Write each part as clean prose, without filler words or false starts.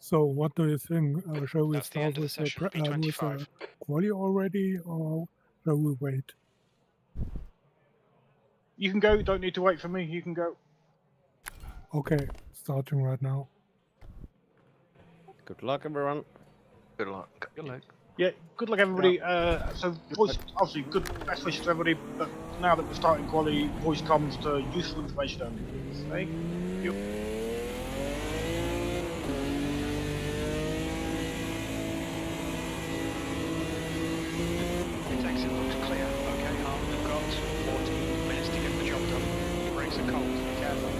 So what do you think? Shall we That's the end start of the with session, B25. quali already, or shall we wait? You can go. Don't need to wait for me. You can go. Okay, starting right now. Good luck, everyone. Good luck. Good luck. Yeah. Good luck, everybody. So voice, obviously, good best wishes to everybody. But now that we're starting quali, voice comes to useful information only. Thank you. Its exit looks clear. Okay, Harmon, they've got 14 minutes to get the job done. The brakes are cold. Be careful.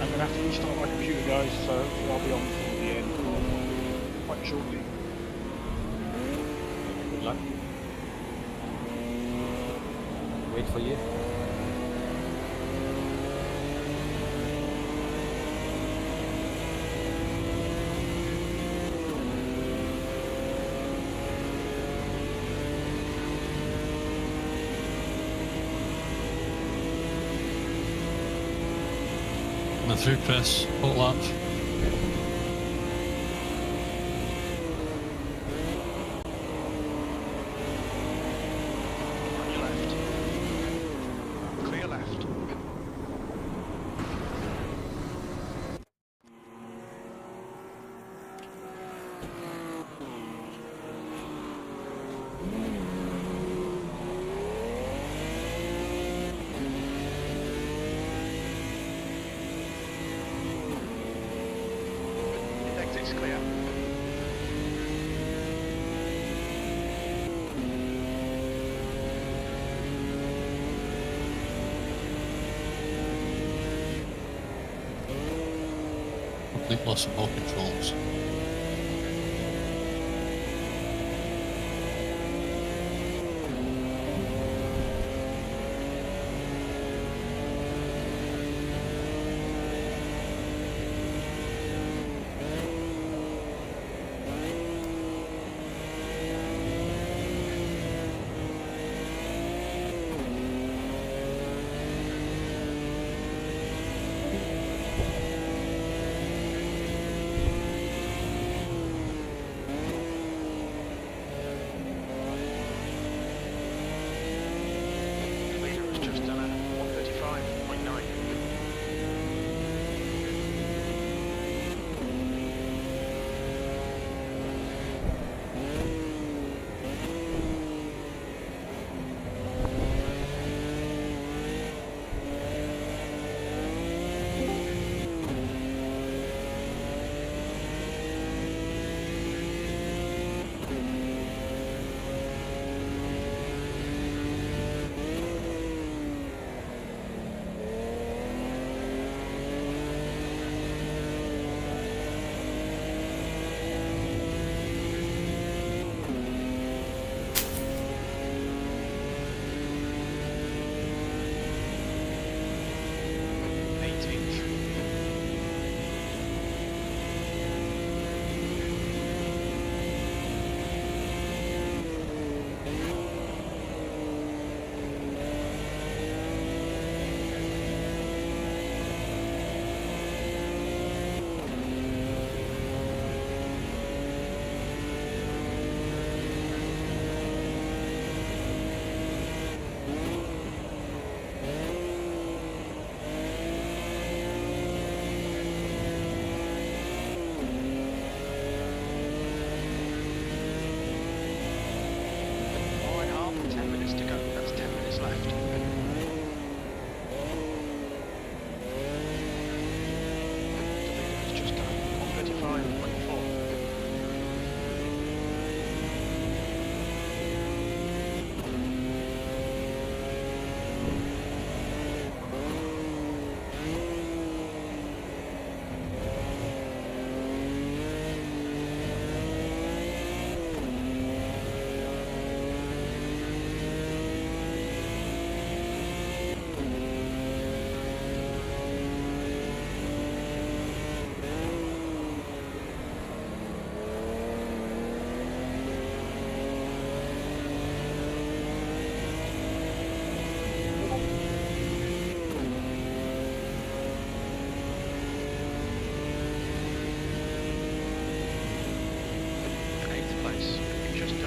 I'm gonna have to restart my computer, guys. So hopefully I'll be on for the end quite shortly. Good luck. Wait for you. Coming through, Chris. Port lap. On your left. Clear left. Its exit's clear. Complete loss of all controls.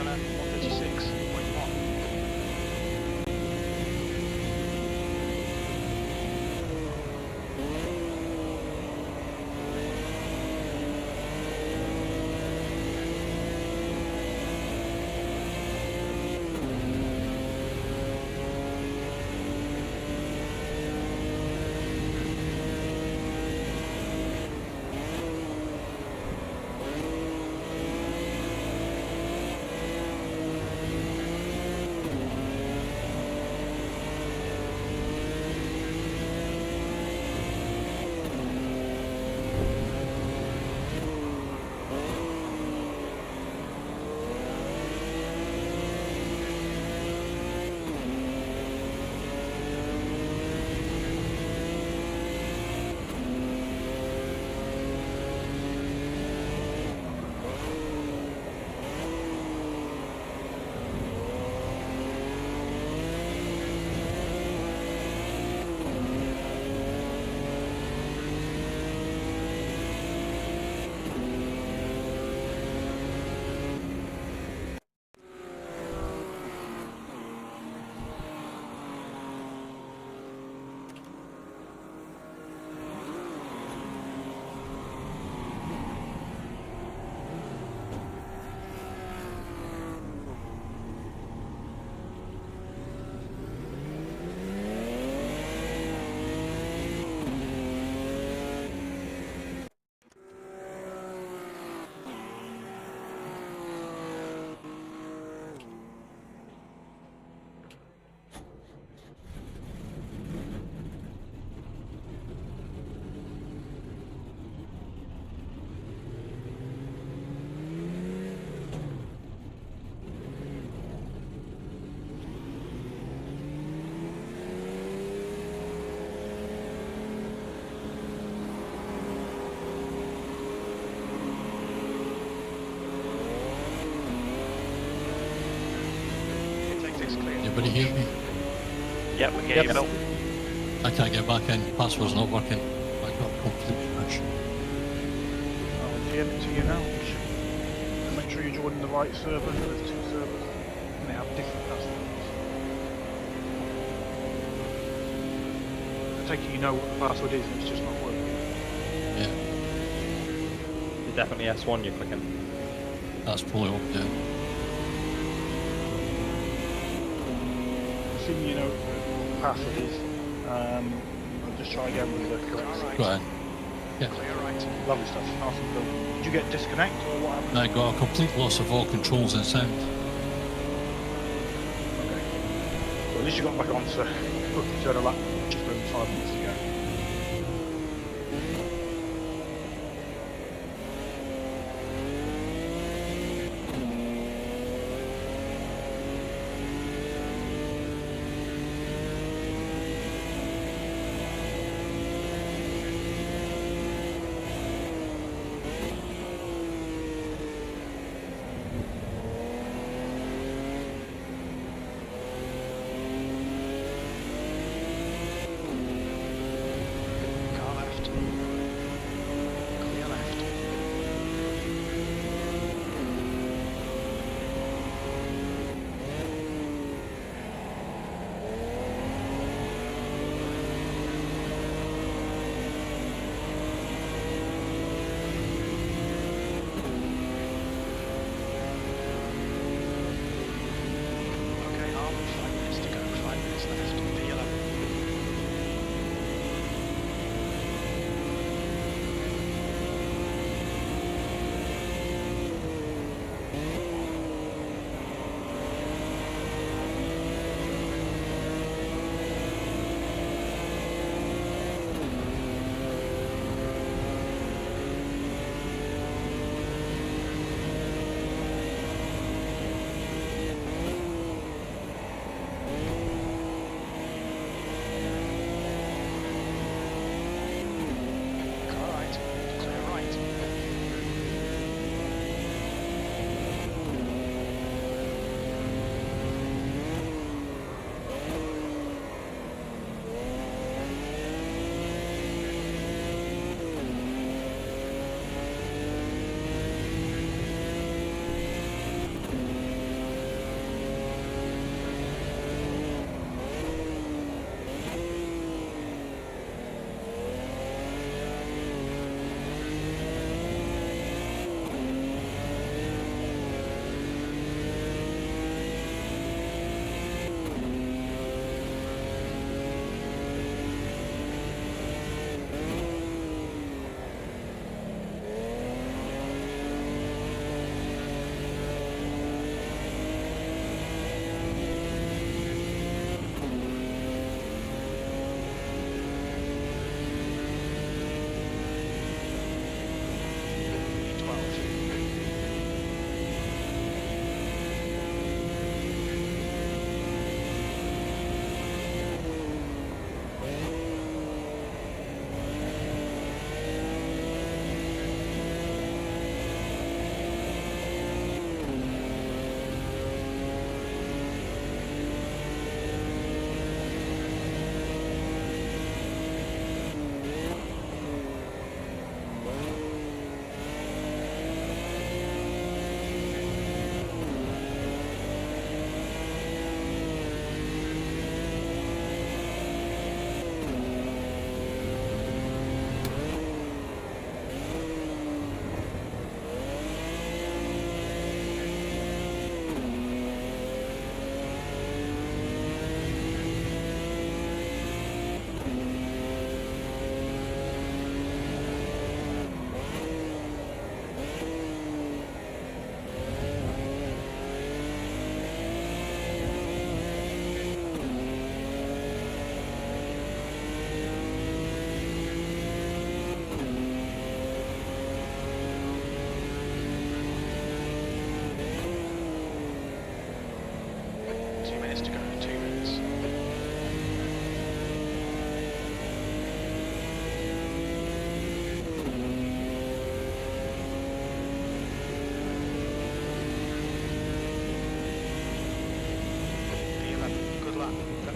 Gunner 136.1. Anybody hear me? Yep, we hear you, Bill. I can't get back in. Password's not working. I got a complete crash. I'll give it to you now. And make sure you're joining the right server. There's two servers. And they have different passwords. I take it you know what the password is and it's just not working. Yeah, You're definitely S1 you're clicking. that's probably up there. Assuming you know what the password is, I'll just try again with the correct site. Go ahead. Yeah. Clear right. Lovely stuff. Awesome, Bill. Did you get disconnect or what happened? I got a complete loss of all controls and sound. Okay. Well, at least you got back on, so quickly turn a lap just over 5 minutes ago.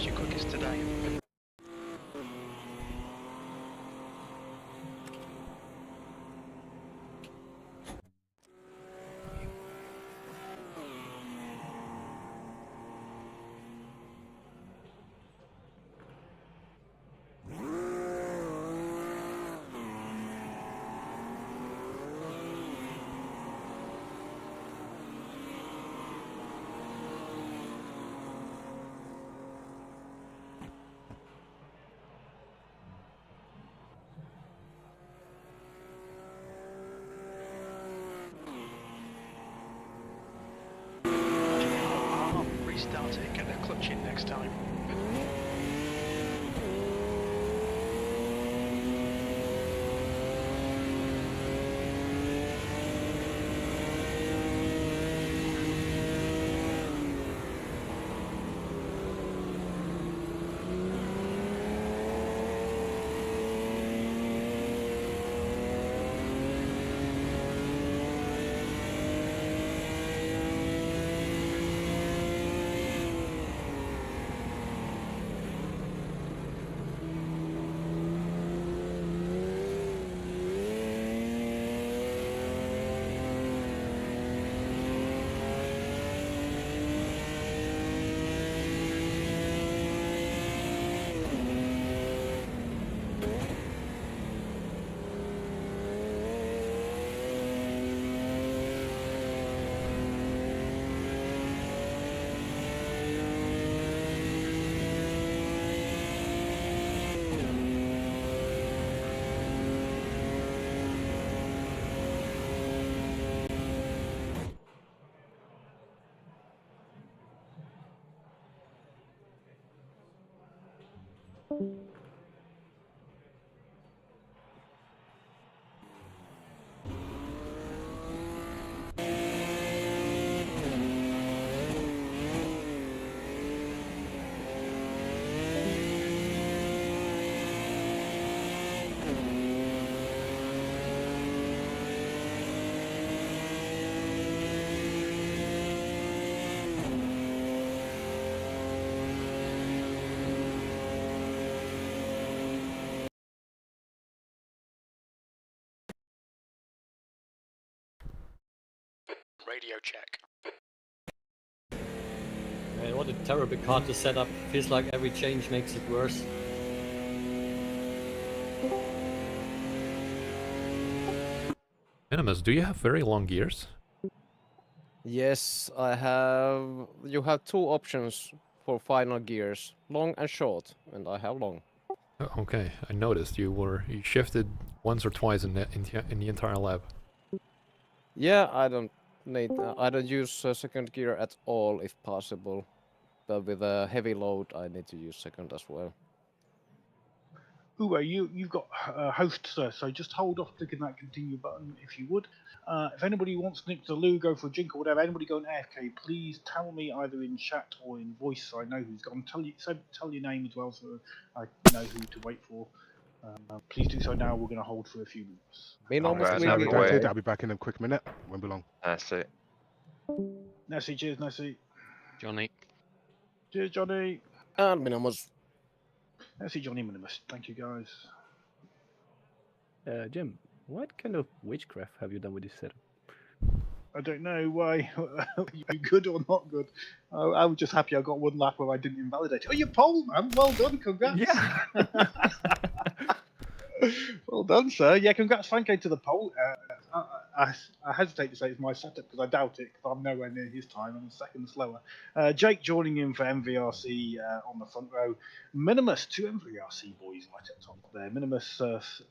your quickest today. Restart it, get the clutch in next time. Radio check. Man, what a terrible car to set up. Feels like every change makes it worse. Animus, do you have very long gears? Yes, I have. You have two options for final gears, long and short, and I have long. Oh, okay, I noticed you shifted once or twice in the entire lap. Yeah, I don't need. I don't use second gear at all if possible, but with a heavy load, I need to use second as well. Uwe, you've got host, sir, so just hold off clicking that continue button if you would. If anybody wants to nick the loo, go for a drink or whatever, anybody going AFK, please tell me either in chat or in voice so I know who's gone. Tell your name as well so I know who to wait for. Please do so now, we're going to hold for a few minutes. Minimus Right, will now be we wait. okay. I'll be back in a quick minute. Won't be long. That's it. Nessie, cheers, Nessie. Johnny. Cheers, Johnny. And Minimus. Nessie, Johnny Minimus. Thank you, guys. Jim, what kind of witchcraft have you done with this setup? I don't know why. Are you good or not good? I was just happy I got one lap where I didn't invalidate. Oh, you pole, man! Well done, congrats. Yeah. Well done, sir. Yeah, congrats, Franco, to the pole. I hesitate to say it's my setup because I doubt it because I'm nowhere near his time. I'm a second slower. Jake joining in for MVRC on the front row. Minimus, two MVRC boys right at top there. Minimus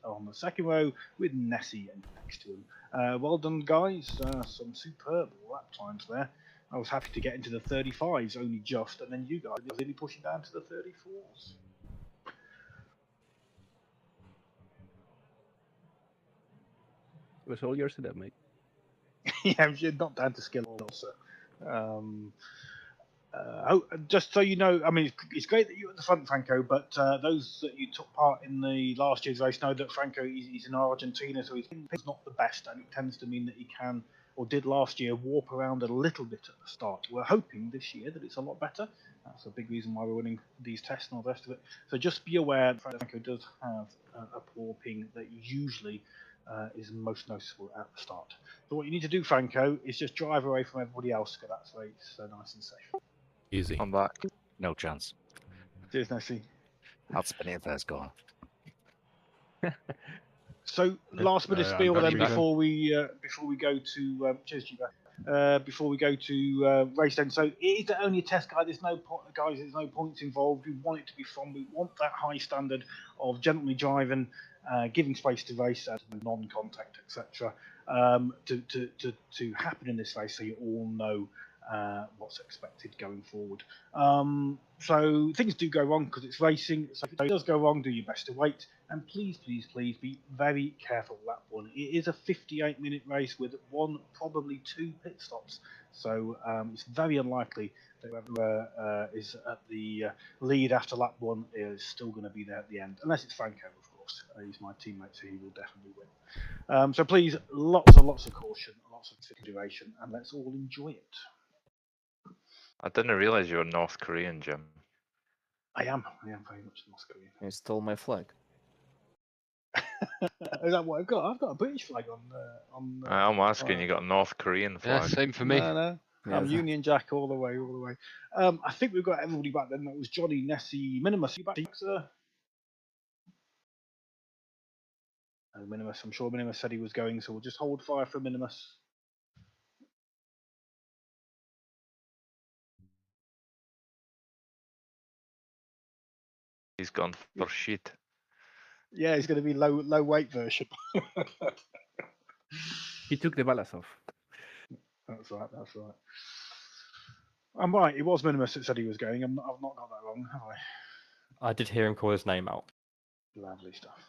on the second row with Nessie next to him. Well done, guys. Some superb lap times there. I was happy to get into the 35s only just, and then you guys really pushing down to the 34s. It was all yours to that, mate. Yeah, you're not down to skill also. Just so you know, I mean, it's great that you're at the front, Franco, but those that you took part in the last year's race know that Franco is in Argentina, so he's not the best, and it tends to mean that he can or did last year, warp around a little bit at the start. We're hoping this year that it's a lot better. That's a big reason why we're winning these tests and all the rest of it. So just be aware that Franco does have a poor ping that usually is most noticeable at the start. So what you need to do, Franco, is just drive away from everybody else, because that's where it's nice and safe. Easy. I'm back. No chance. Cheers, Nessie. That's been first goal. So last bit of spiel I'm then back. before we go to cheers, Juba. Before we go to race then. So it is only a test guide. There's no guys. There's no points involved. We want it to be fun. We want that high standard of gently driving, giving space to race, non-contact, etc. To happen in this race, so you all know what's expected going forward. So things do go wrong because it's racing. So if it does go wrong, do your best to wait. And please, please, please be very careful with that one. It is a 58-minute race with one, probably two pit stops. So it's very unlikely that whoever is at the lead after lap one is still going to be there at the end. Unless it's Franco, of course. He's my teammate, so he will definitely win. So please, lots and lots of caution, lots of consideration, and let's all enjoy it. I didn't realise you were North Korean, Jim. I am very much North Korean. You stole my flag. Is that what I've got? I've got a British flag on. I'm asking, you got a North Korean flag. Yeah, same for me. No. I'm Union Jack all the way. I think we've got everybody back then. That was Johnny, Nessie, Minimus. You back, sir? Minimus. I'm sure Minimus said he was going, so we'll just hold fire for Minimus. He's gone for shit. Yeah, he's going to be low weight version. He took the ballast off. That's right. I'm right. It was Minimus that said he was going. I've not got that wrong, have I? I did hear him call his name out. Lovely stuff.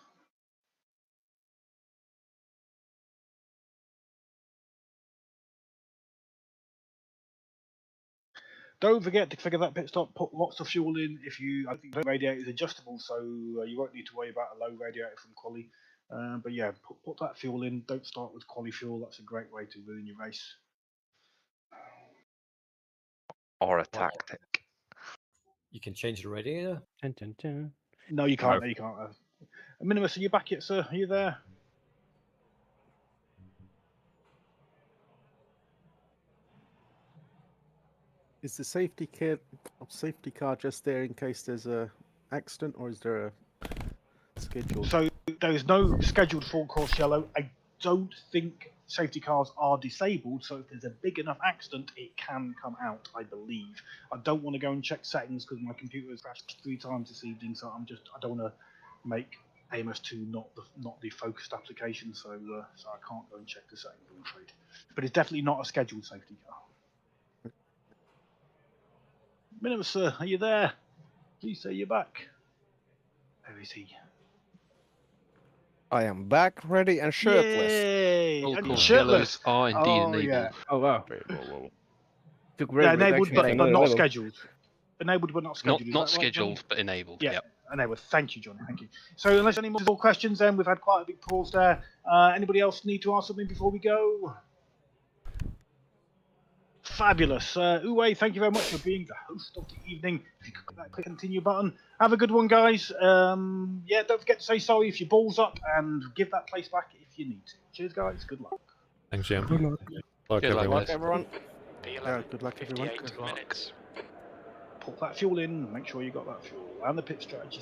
Don't forget to figure that pit stop. Put lots of fuel in. I think the radiator is adjustable, so you won't need to worry about a low radiator from quali. But yeah, put that fuel in. Don't start with quali fuel. That's a great way to ruin your race. Or a tactic. You can change the radiator? Dun, dun, dun. No, you can't. No, you can't. Minimus, are you back yet, sir? Are you there? Is the safety car just there in case there's a accident, or is there a scheduled? So there is no scheduled full course yellow. I don't think safety cars are disabled, so if there's a big enough accident, it can come out, I believe. I don't want to go and check settings because my computer has crashed 3 times this evening, so I don't want to make AMS2 not the focused application, so I can't go and check the settings, I'm afraid. But it's definitely not a scheduled safety car. Minimus, sir, are you there? Please say you're back. Where is he? I am back, ready and shirtless. Yay! Roll And call shirtless. yellows are indeed enabled. Yeah. Oh wow. Whoa. Took Yeah, enabled but not level. scheduled. Enabled but not scheduled. Is Not that right, scheduled, John? but enabled. Yeah, Yep. enabled. Thank you, Johnny. Thank you. So unless any more questions, then we've had quite a big pause there. Anybody else need to ask something before we go? Fabulous. Uwe, thank you very much for being the host of the evening. If you could click that continue button. Have a good one, guys. Yeah, don't forget to say sorry if your ball's up and give that place back if you need to. Cheers, guys. Good luck. Thanks, Jim. Good luck. Luck, Good luck, everyone. Everyone. Good luck, everyone. 58 minutes. Put that fuel in. Make sure you got that fuel and the pit strategy.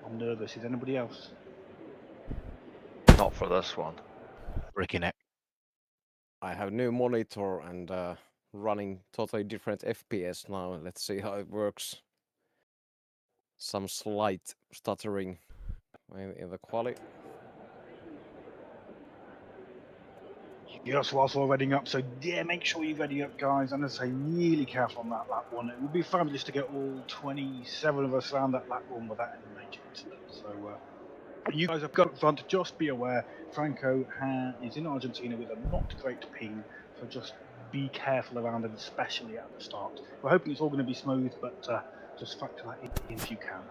I'm nervous. Is anybody else? Not for this one. Breaking it. I have new monitor and running totally different FPS now. Let's see how it works. Some slight stuttering in the quality. Yes, whilst we're readying up, so yeah, make sure you're ready up, guys. And as I say, really careful on that lap one. It would be fabulous to get all 27 of us around that lap one without any major incident. So You guys have got in front. Just be aware, Franco is in Argentina with a not great ping, so just be careful around him, especially at the start. We're hoping it's all going to be smooth, but just factor that in if you can.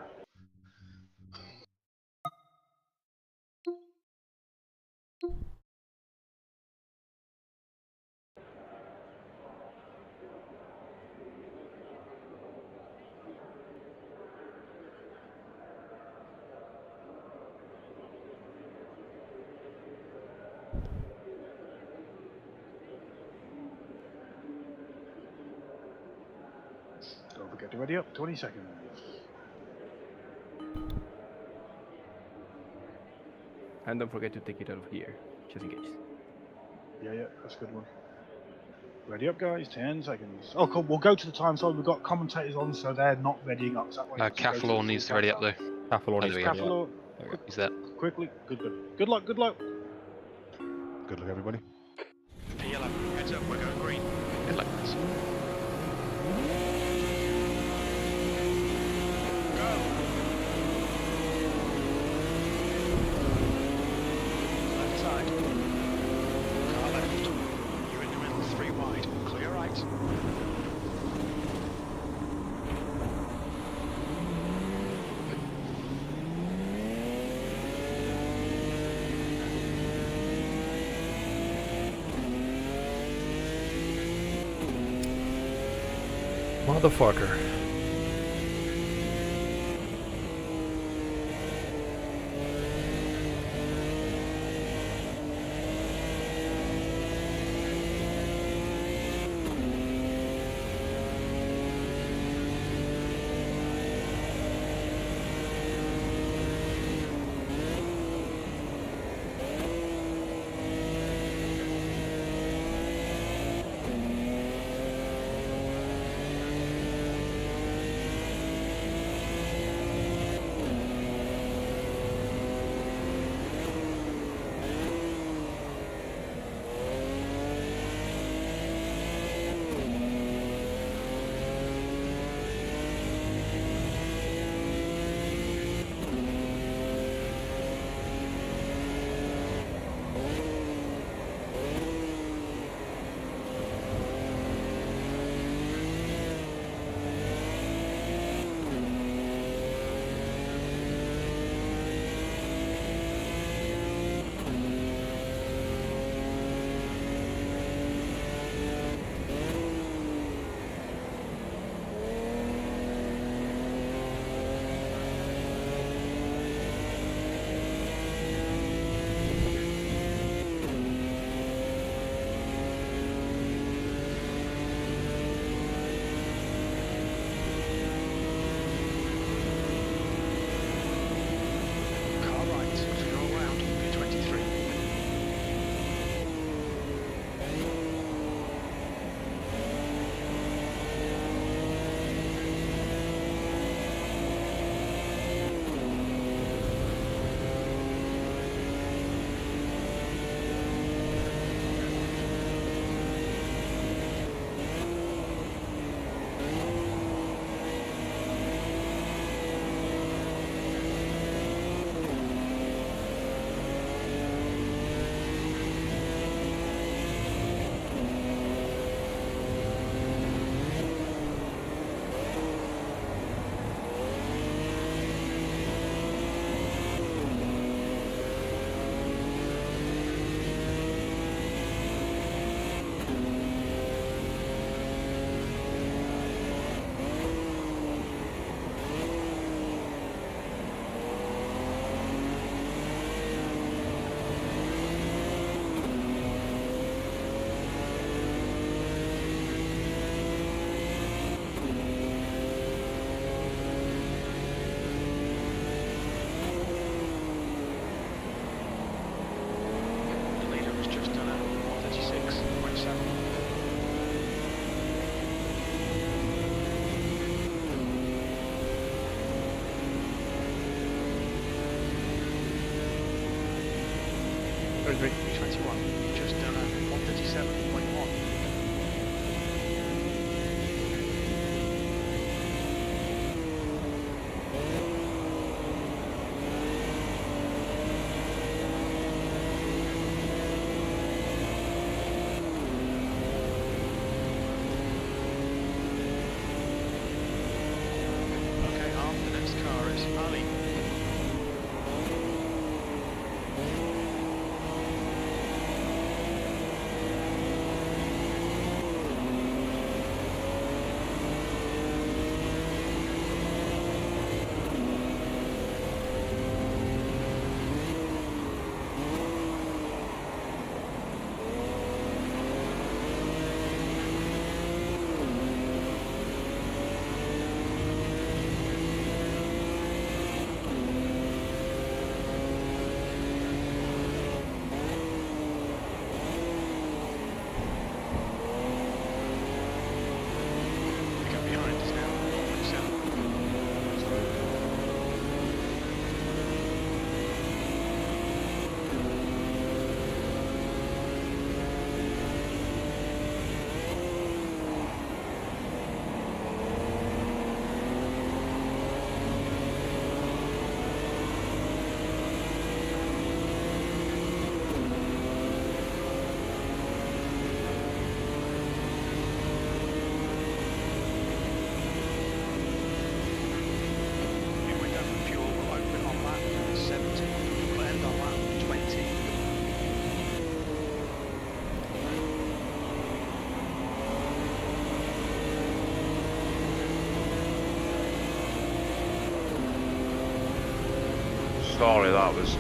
Don't forget to ready up. 20 seconds. And don't forget to take it out of here, just in case. Yeah, that's a good one. Ready up, guys. 10 seconds. Oh, cool. We'll go to the time zone. We've got commentators on, so they're not readying up. Is that right? Cafalor needs to ready up though. Cafalor needs to ready up. Cafalor, There we go. He's there. quickly. Good luck. Good luck, everybody. P11, heads up, we're going green. Good luck, guys. Left side. Car left. You're in the middle, 3 wide. Clear right. Motherfucker. Very good. 21. Just done a 137.1. Sorry, that was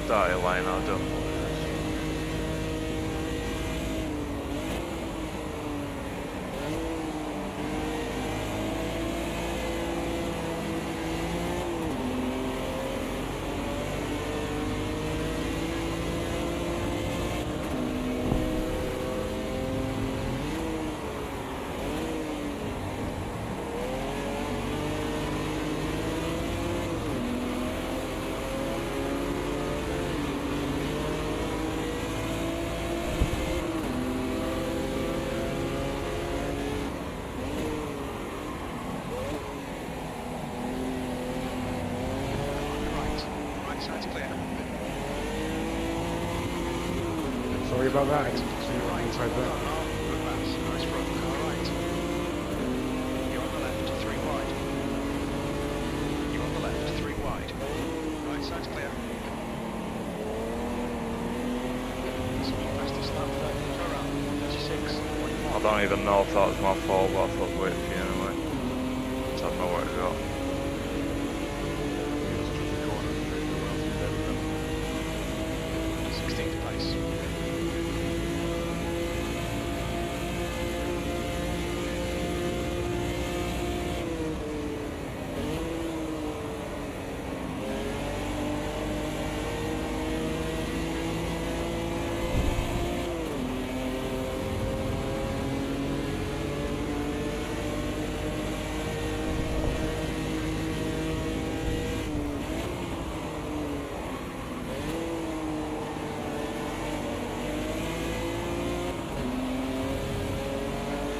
dirty line. I don't know. Right side's clear. Sorry about that. To your right. Inside there. Good pass. Nice front. Car right. You're on the left, 3 wide. You're on the left, 3 wide. Right side's clear. Speed fastest lap, go around, 36.1. I don't even know if that was my fault, but I thought wait for you anyway. So I know where to go. 16th place.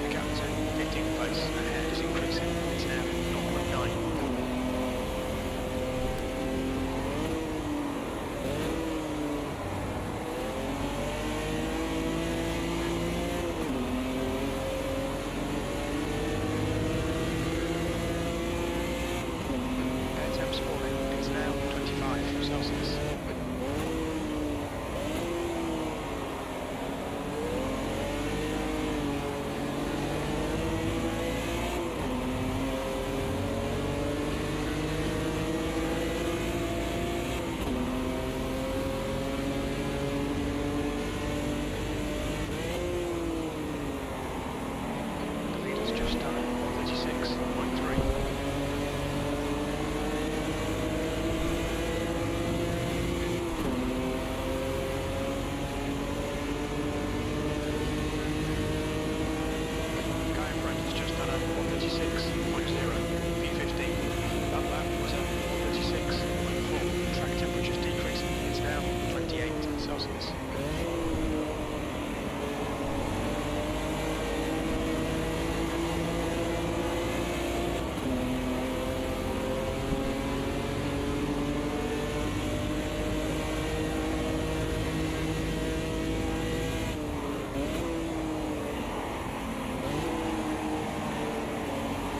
The captain, 15th place, ahead is increasing. It's now 0.9. Air temps falling. It's now 25 Celsius. The leader's just done it, 36.3. Guy in front has just done a 136.0. P15. That lap was a 136.4. Track temperature's decreasing. It's now 28 Celsius.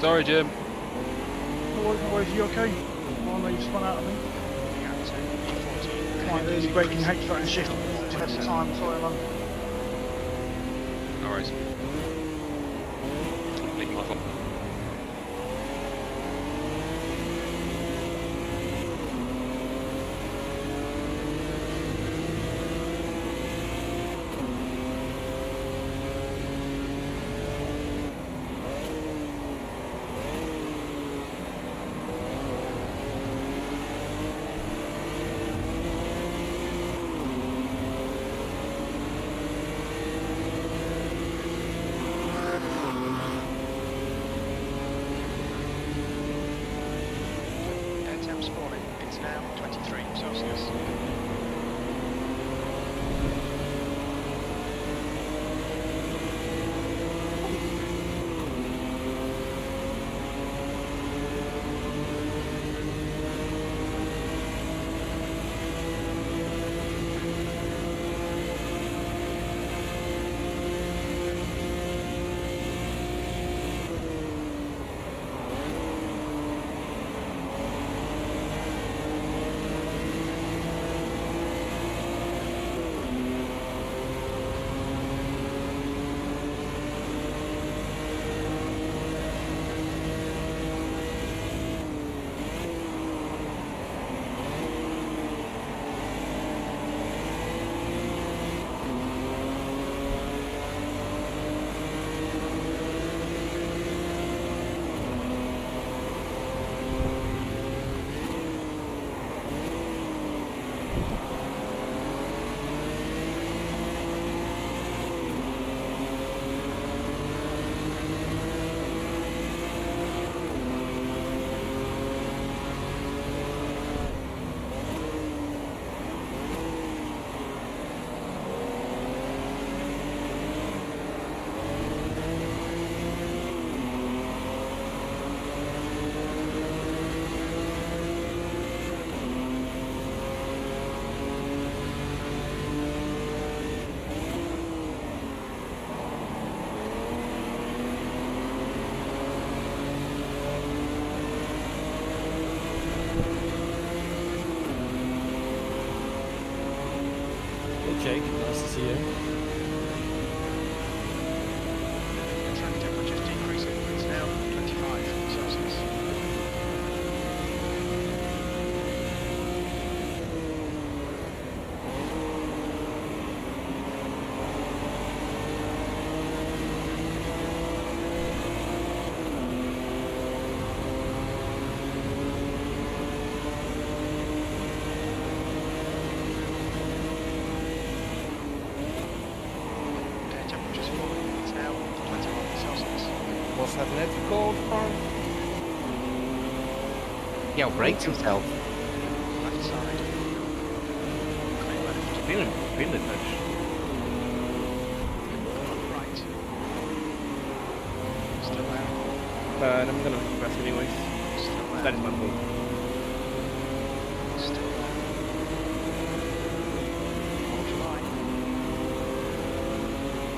Sorry, Jim. No worries, you okay? Oh no, you spun out of me. Captain, P14. Quite early braking, hate starting shift ahead of time, sorry man. No worries. Leave my phone. Jake, nice to see you. The track temperature is decreasing. It's now 25 Celsius. Air temperature's falling. It's now 21 Celsius. Was that net cold farm? Yeah, breaks himself. Left side. Clear left. Feeling touch. Right. Still there. But I'm gonna press anyways. Still there. That is my move. Still there. Hold your line.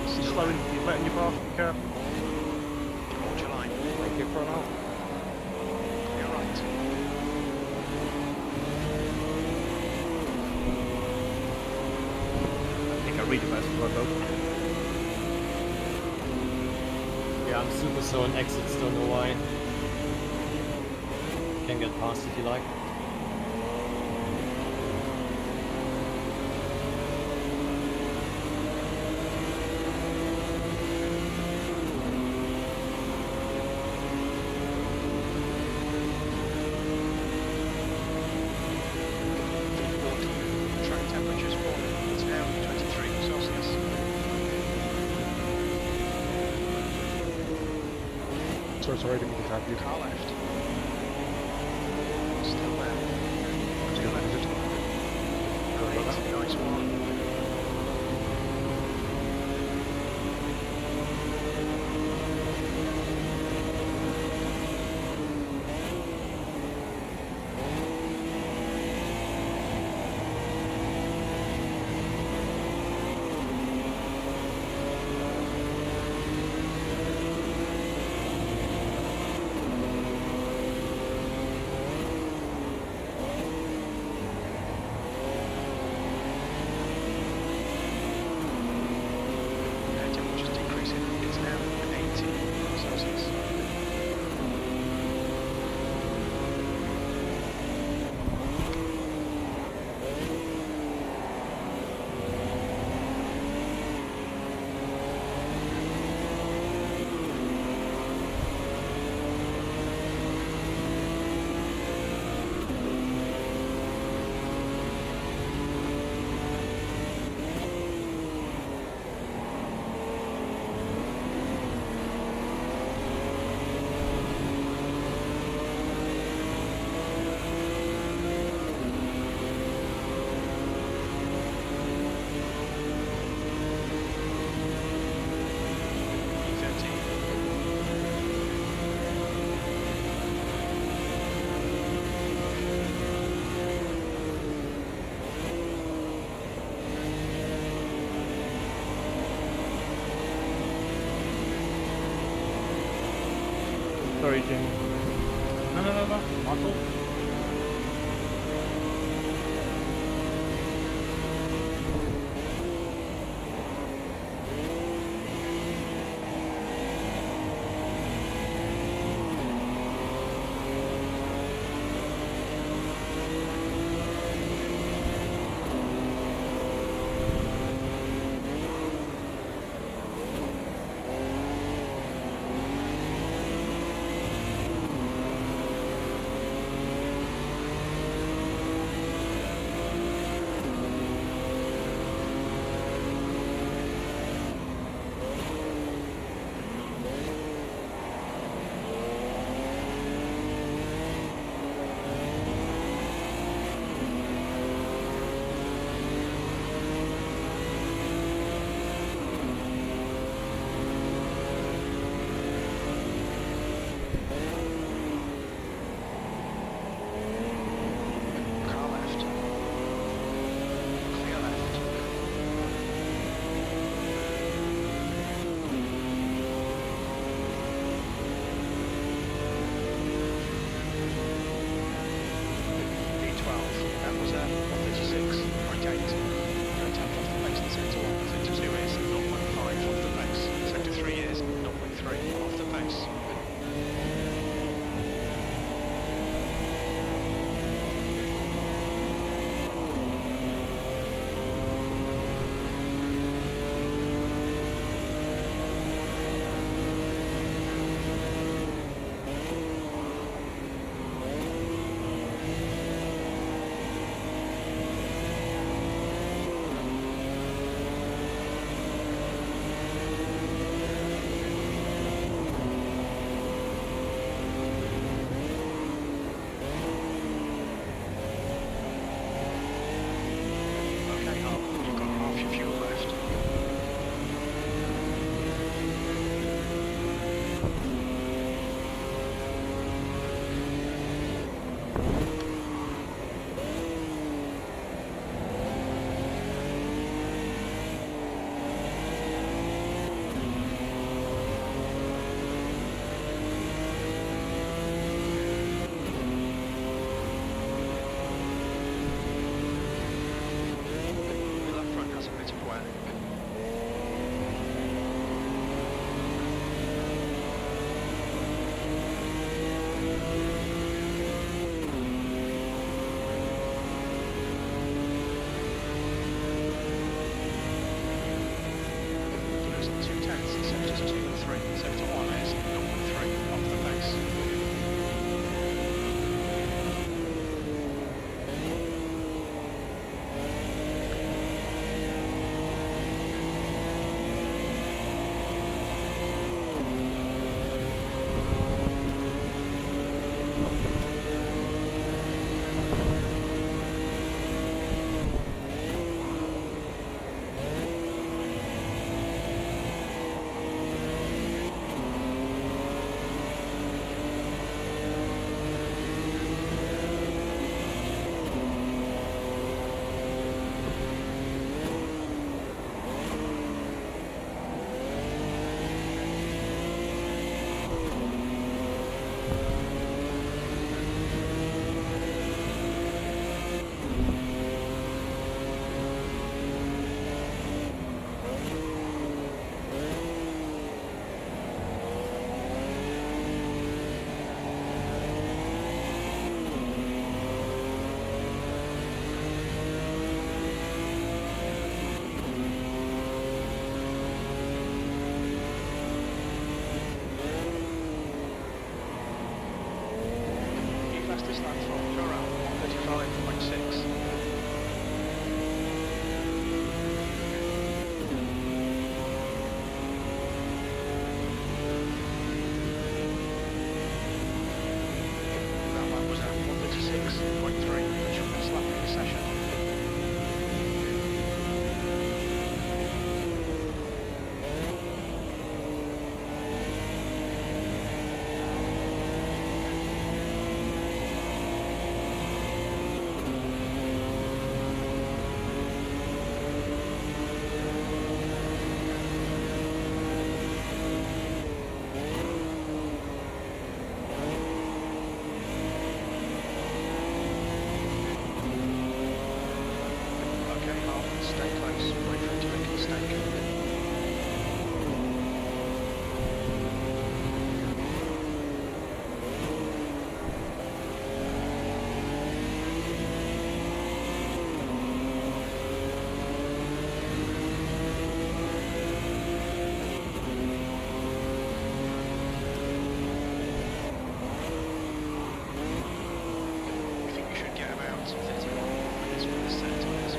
You're Still slowing, there. you're letting your bar be careful. Hold your line. Thank you for now. You're right. I think I read the best one though. Yeah, I'm super slow on exits, don't know why. Can get past if you like. Track temperature's falling. It's now 23 Celsius. Sorry, didn't mean to tap you. Car left. Still there. Still exit. Great. Nice one. Air temperature's decreasing. It's now 80 Celsius. Sorry, Jim. No, my fault. 136. That lap was at 136.3, the shortest lap of the session. Okay, half, stay close, wait for it to make a mistake. I think you should get about 31 minutes for the set tires.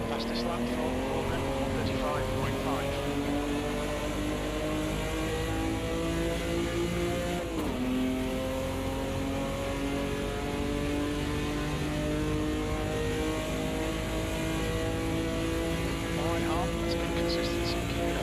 Fastest lap from Morgan, 135.5. Alright, Hart, that's good consistency, keep it up.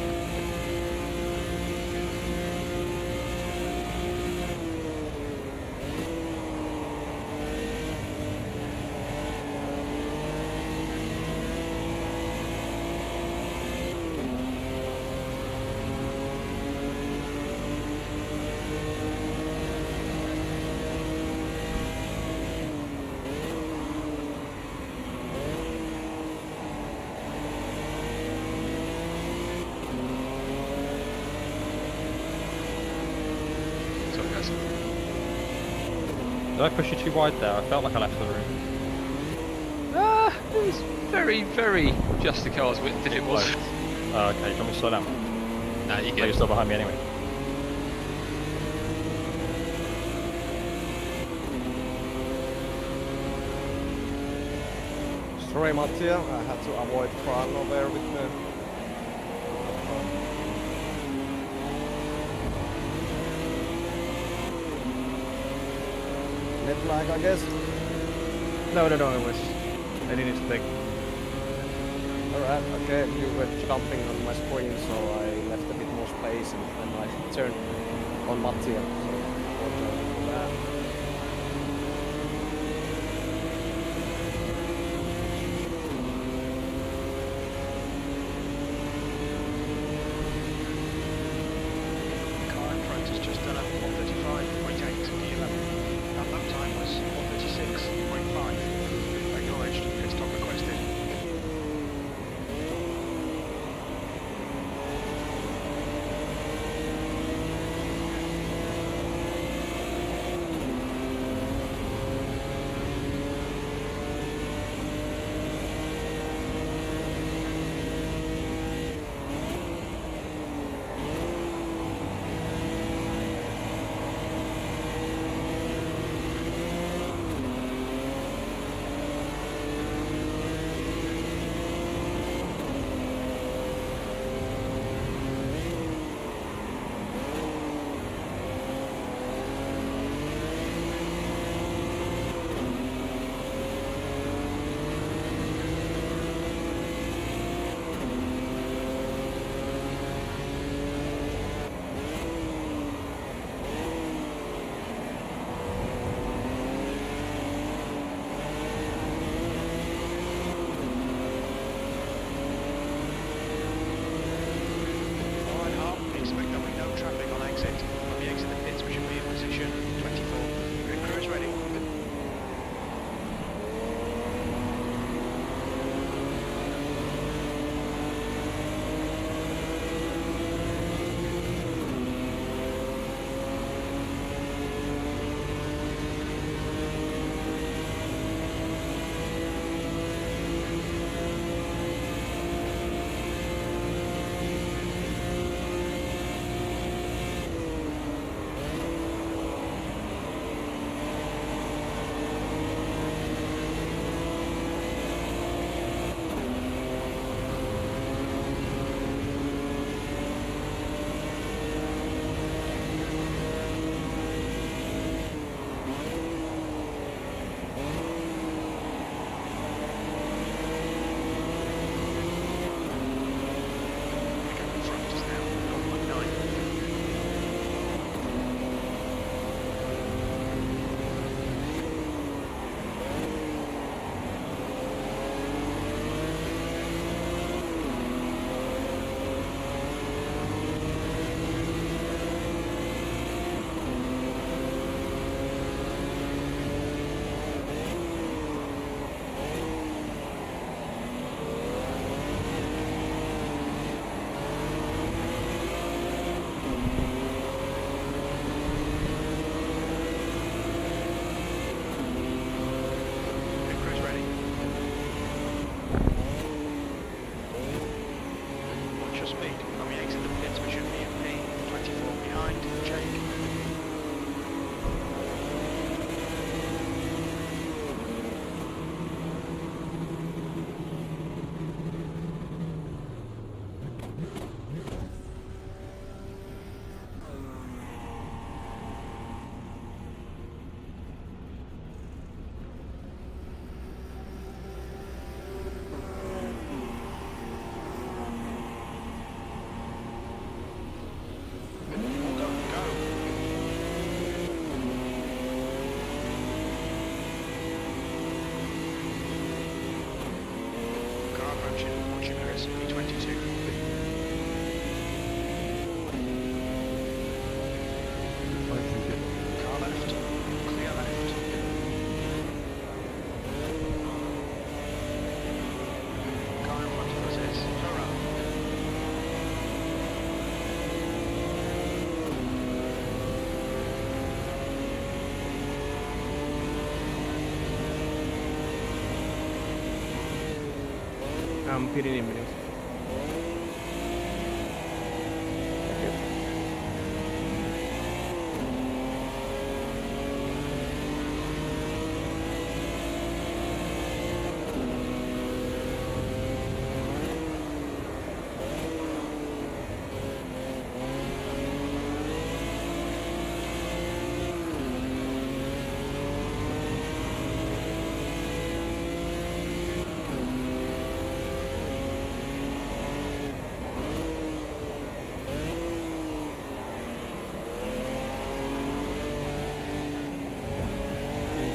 Sorry guys. Did I push you too wide there? I felt like I left the room. It was very, very just the car's width that it was. Oh, okay, do you want me to slow down? Nah, you You're get still behind me anyway. Sorry, Mattia, I had to avoid Prologue there with the. Net lag, I guess. No, it was. I didn't expect. Alright, okay, you were jumping on my screen, so I left a bit more space and then I turned on Mattia. So apologize for that. The car in front has just done a 135.8 to P11. That lap time was 136.5. Acknowledged, pit stop requested. Celsius, P22. Car left, clear left. Car in front of us is hurrah. I'm pitting in minutes.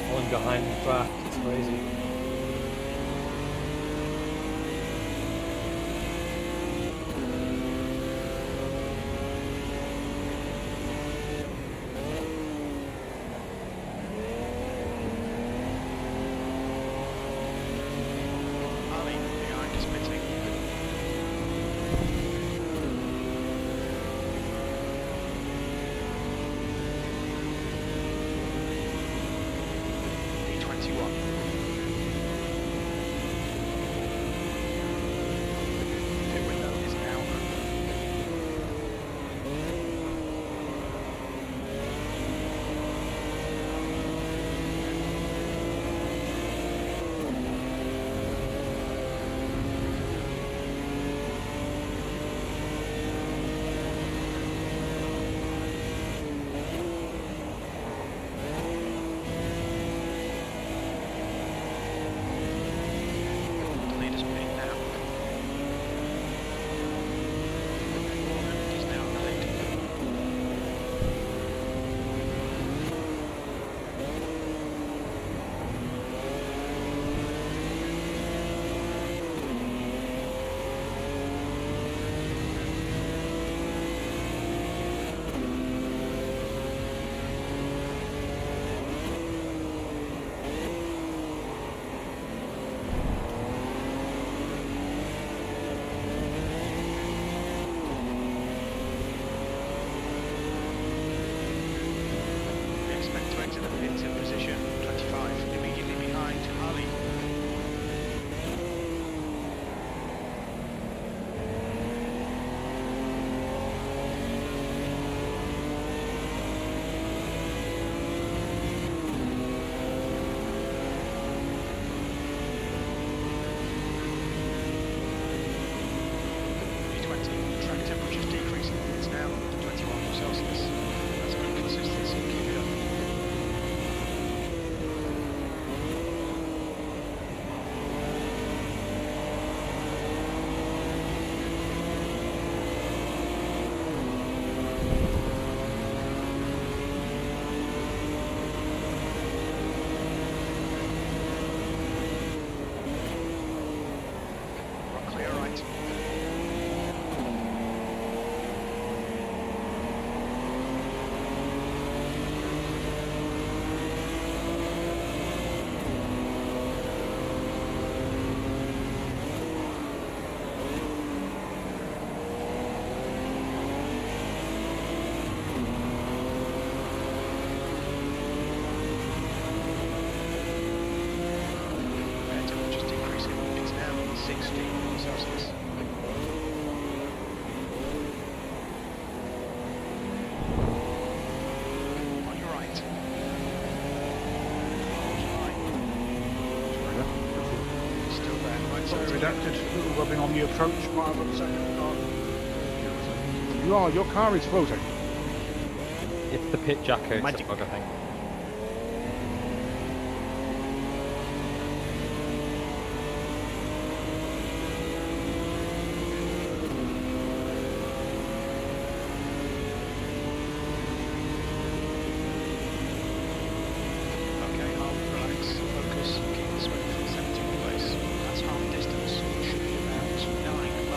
Falling behind the draft, it's crazy. Ali behind is pitting. P21. Pit window is now open. The leader's pitting now. He's now in the lead. We expect to exit the pits in position 25, immediately behind Ali. P20, track temperature's decreasing. It's now 21 Celsius. That's good consistency. Keep it up. Rock clear right. Air temperature's decreasing. It's now 16 Celsius. On your right. Still there, right Sorry, side. redacted. Little rubbing on the approach part of the second car. Your car is floating. It's the pit jacket, it's Magic. a bug, I think. Okay, half, relax, focus, keep the swing from 70 in place. That's half distance, should be about 9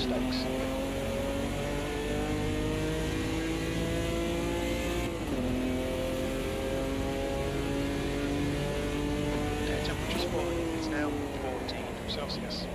mistakes. Air temperature's falling. It's now 14 Celsius.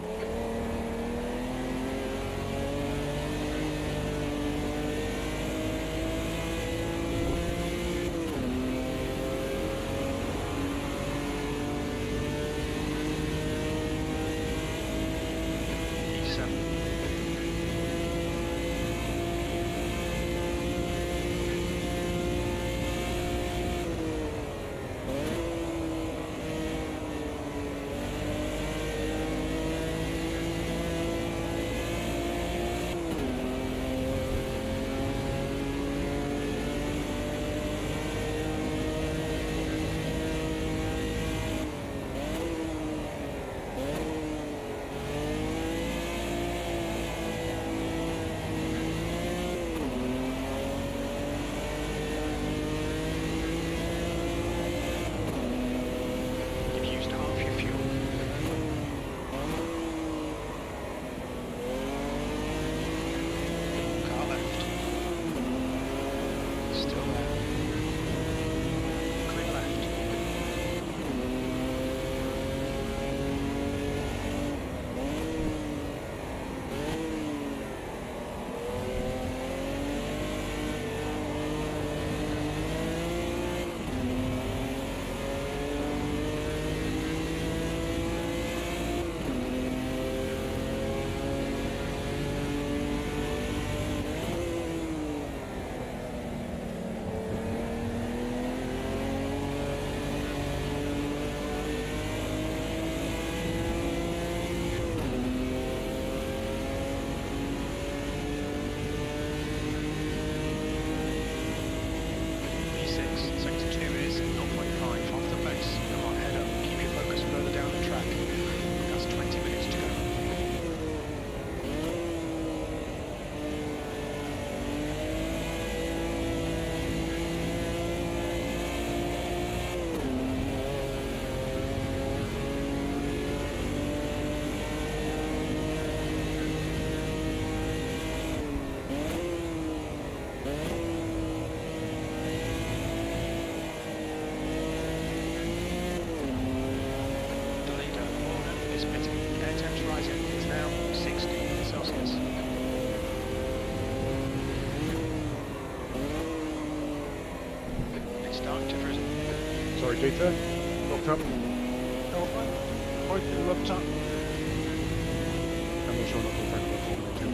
Sorry, Dieter. Locked up. Oh, fine. Right, locked up. I'm not sure not to take the phone too.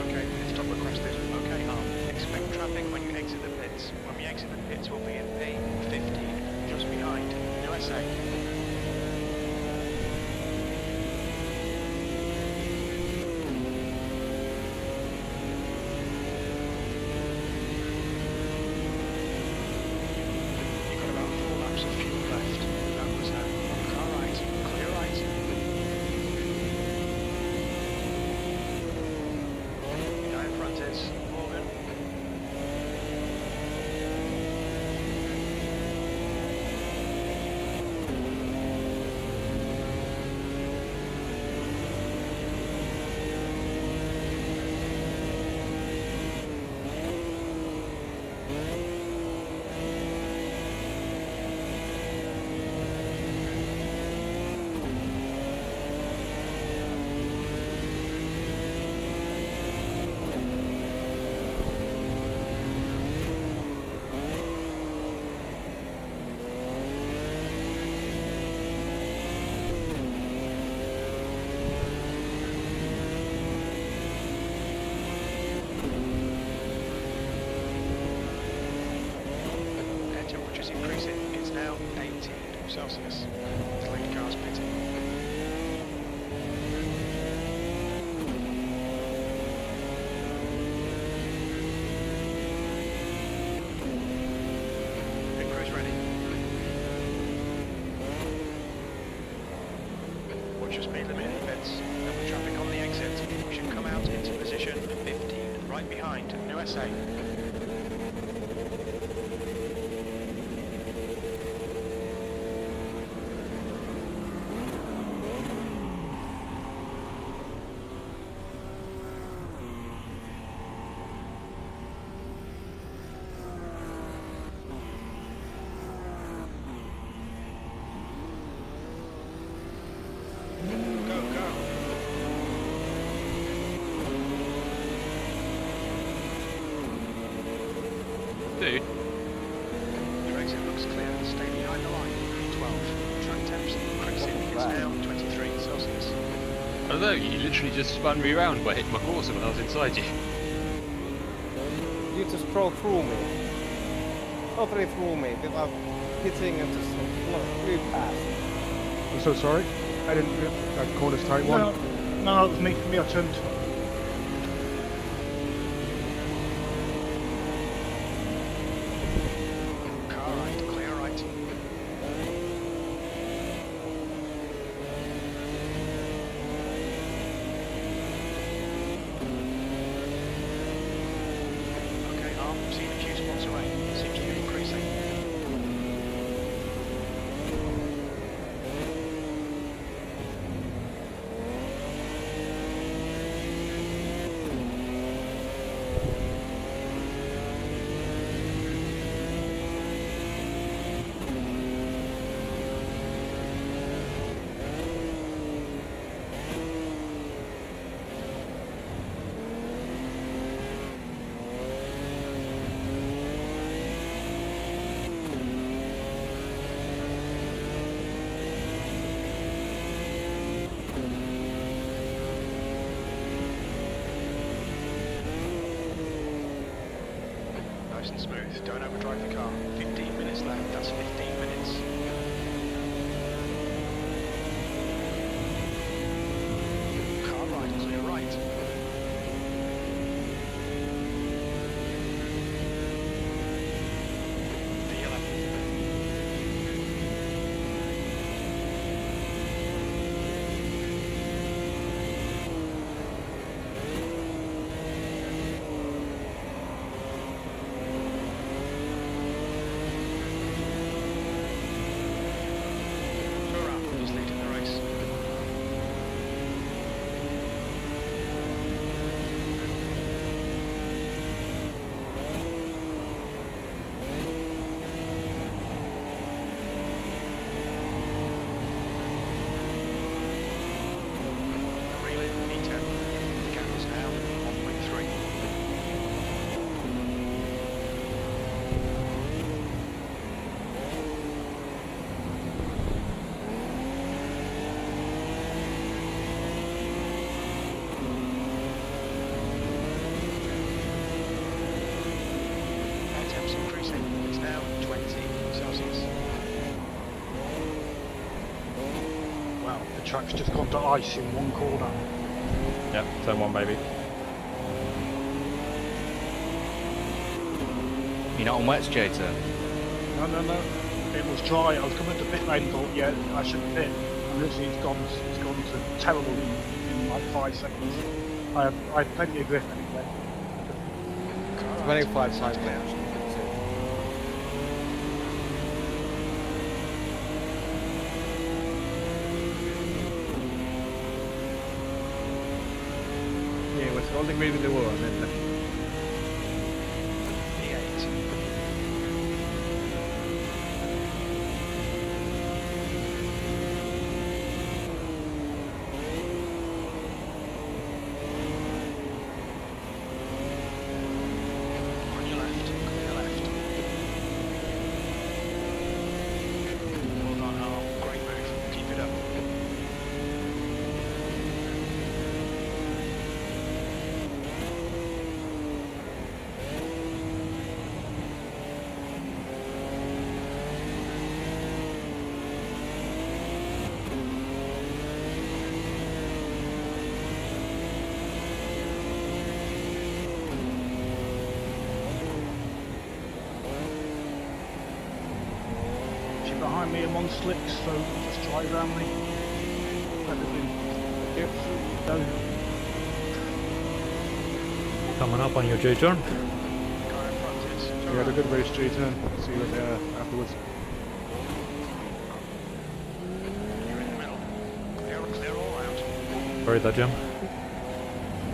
Okay, stop requested. Okay, expect traffic when you exit the pits. When we exit the pits, we'll be in P15, just behind USA. You've got about 4 laps of fuel left. That was that. Car right, clear right. Guy in front is Morgan. Air temperature's increasing. It's now 18 Celsius. Delayed cars pitting. Pit crew's ready. watch your speed limit events. Double traffic on the exit. We should come out into position 15, right behind New SA. Dude. Your exit looks clear. Stay behind the line. 12. Track temps increasing. It's now 23 Celsius. I don't know, you literally just spun me around by hitting my courser when I was inside you. You just drove through me. Totally through me without hitting and just flew past. I'm so sorry. I didn't. That corner's tight one. No, it was me. I turned. Car right, clear right. Okay, I'm seeing a few spots away. Seems to be increasing. Nice and smooth. Don't overdrive the car. 15 minutes left. That's 15 minutes. Car right, clear right. He's leading the race. Relay V10. The gap is now 1.3. Air temps increasing. It's now 20 Celsius. Wow, the track's just gone to ice in one corner. Yep, turn one, baby. You're not on wets, Jota? No. It was dry. I was coming to pit lane and thought, yeah, I should pit. And literally it's gone to terrible in like 5 seconds. I had plenty of grip anyway. 25 times now. Yeah, it was holding me with the wall and then left. V8. On your left, clear left. Well done, Al. Great move. Keep it up. She's behind me, I'm on slicks, so just drive around me. Yep. Done. Coming up on your J turn. Car in front is to You had a right. good race, J10. See you afterwards. You're in the middle. Clear all round. Sorry, that Jim.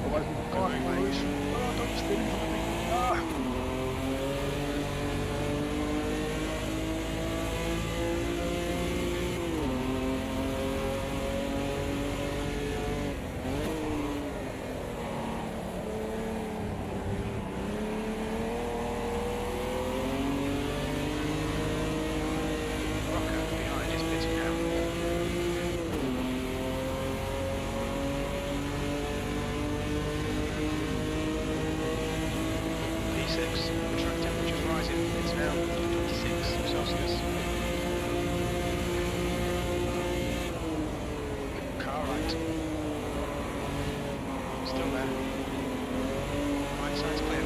Otherwise, we can't race. Oh, don't spin in front of me. Ah. Rocker behind is pitting now. P6, the track temperature's rising. It's now 26 Celsius. Car right. Still there. Right side's clear.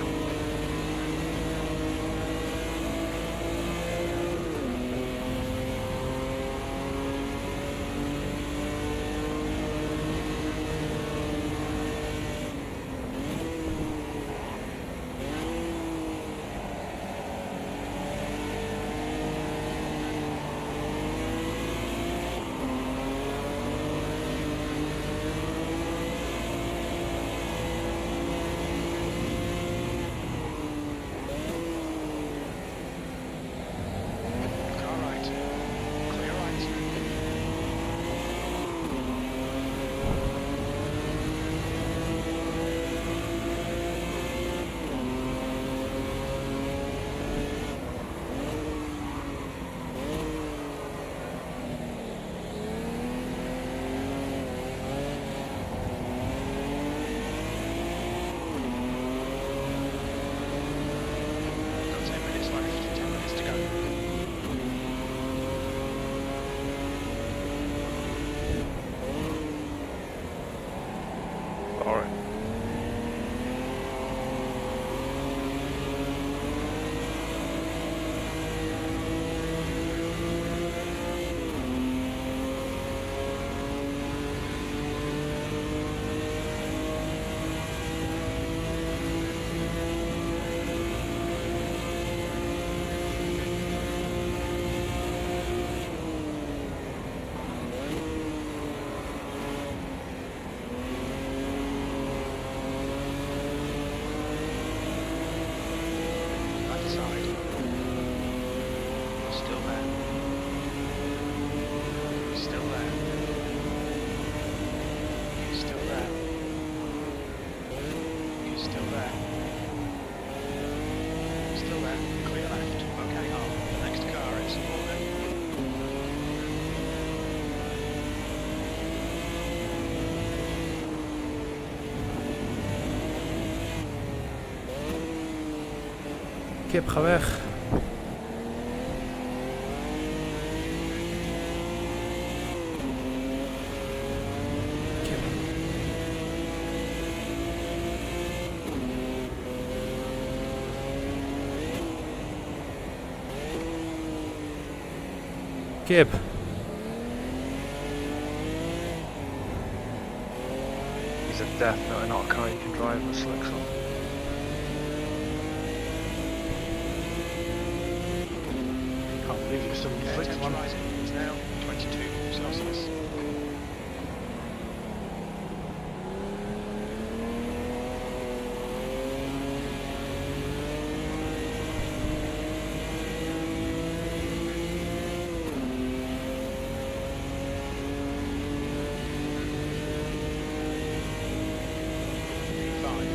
Car right. Clear right. Got 10 minutes left. 10 minutes to go. Alright. Left side. Still there. Still there. Still there. Still there. Still there. Clear left. Okay, on. The next car is Morgan. Kip, ga weg. Kip. Kip. He's a definitely not a car you can drive with slicks on. Can't believe you're still in Air slicks, temperature man. rising. It's now 22 Celsius. P5.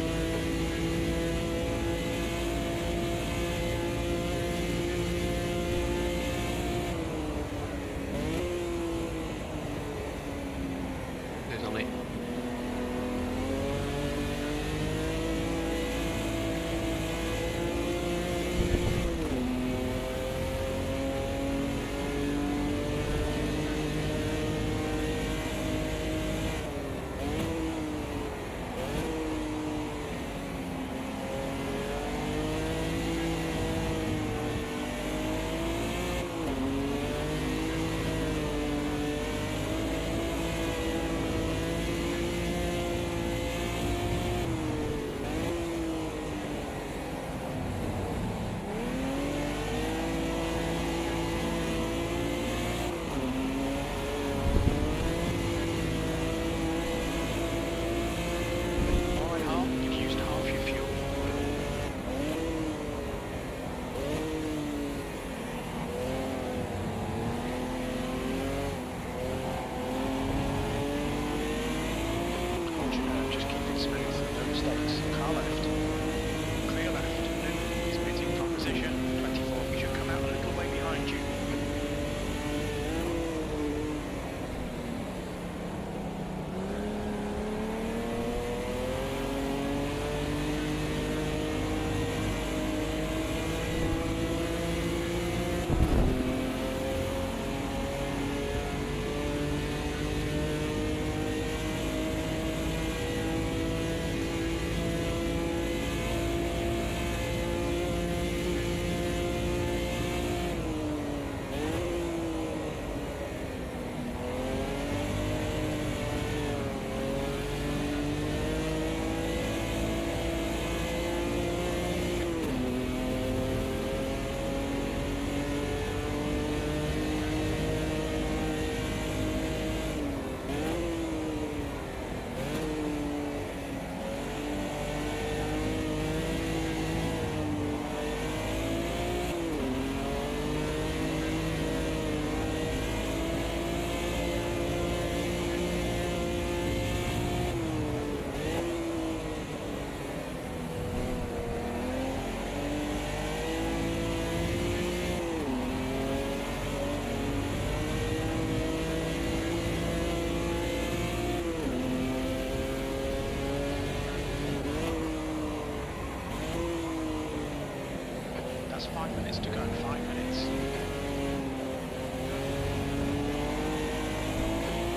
minutes to go, 5 minutes.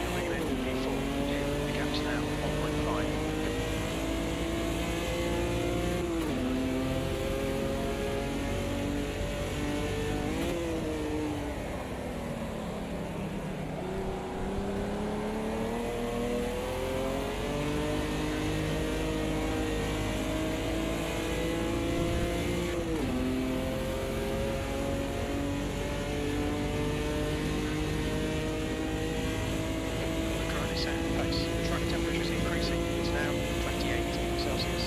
Coming in, E4, the gap's now 1.5. Pace. The track temperature is increasing. It's now 28 Celsius.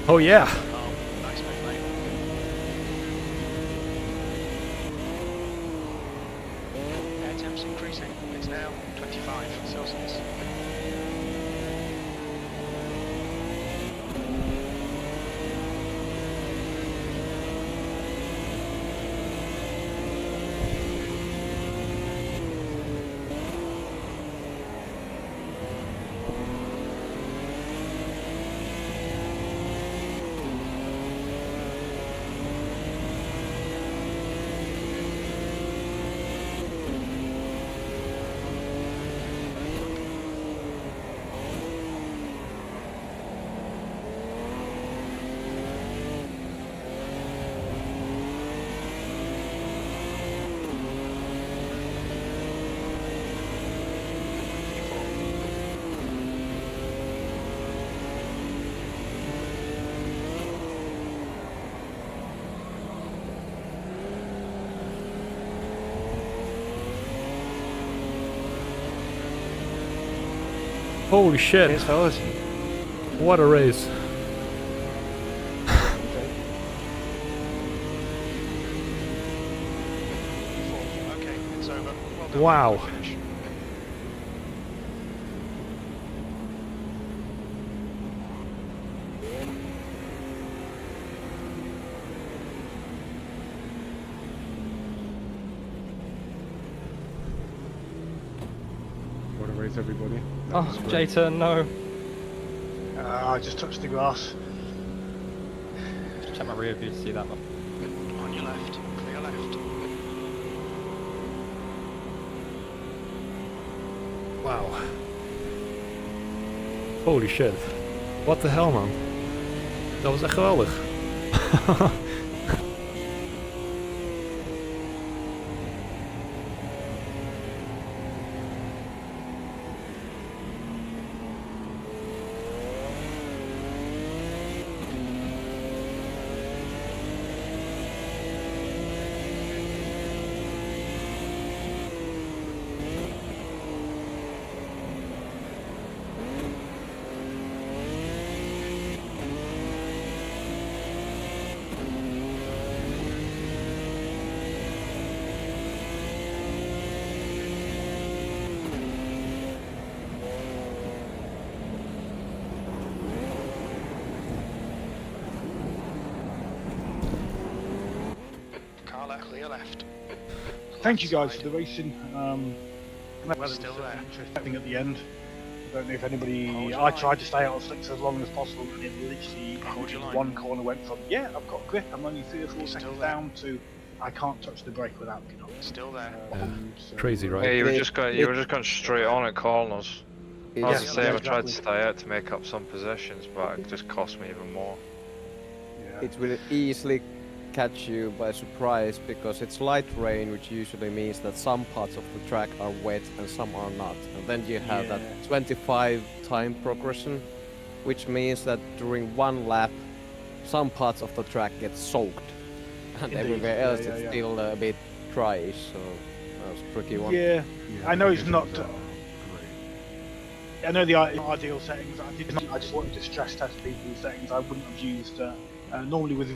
Oh yeah. Oh, nice move, mate. Air temp's increasing. It's now 25 Celsius. Holy shit! Cheers, fellas. What a race! Okay, it's over. Well done. Wow. Good finish. What a race, everybody. That Oh, was great. J-turn, no. I just touched the grass. Check my rear view to see that one. On your left. Clear left. Wow. Holy shit. What the hell, man. Dat was echt geweldig. Car left. Clear left. Thank you guys Left for the racing. That was Still there. interesting at the end. I don't know if anybody. Hold your I line. tried to stay out of slicks as long as possible, and it literally Hold your line. one corner went from I've got grip. I'm only 3 or 4 Still seconds there. down to I can't touch the brake without looking up. Still there. So, Crazy, right? Yeah, you were It- just going straight on at corners. I was the It's, same. yeah, I tried to exactly. stay out to make up some positions, but it just cost me even more. Yeah. it will easily catch you by surprise because it's light rain, which usually means that some parts of the track are wet and some are not. And then you have that 25 time progression, which means that during one lap, some parts of the track get soaked, and Indeed. everywhere Yeah, else yeah, it's yeah. still a bit dryish. So that was a tricky one. Yeah, Yeah, I know it's not. conditions are great. I know the ideal settings. I just wanted to stress test people's settings. I wouldn't have used. Normally with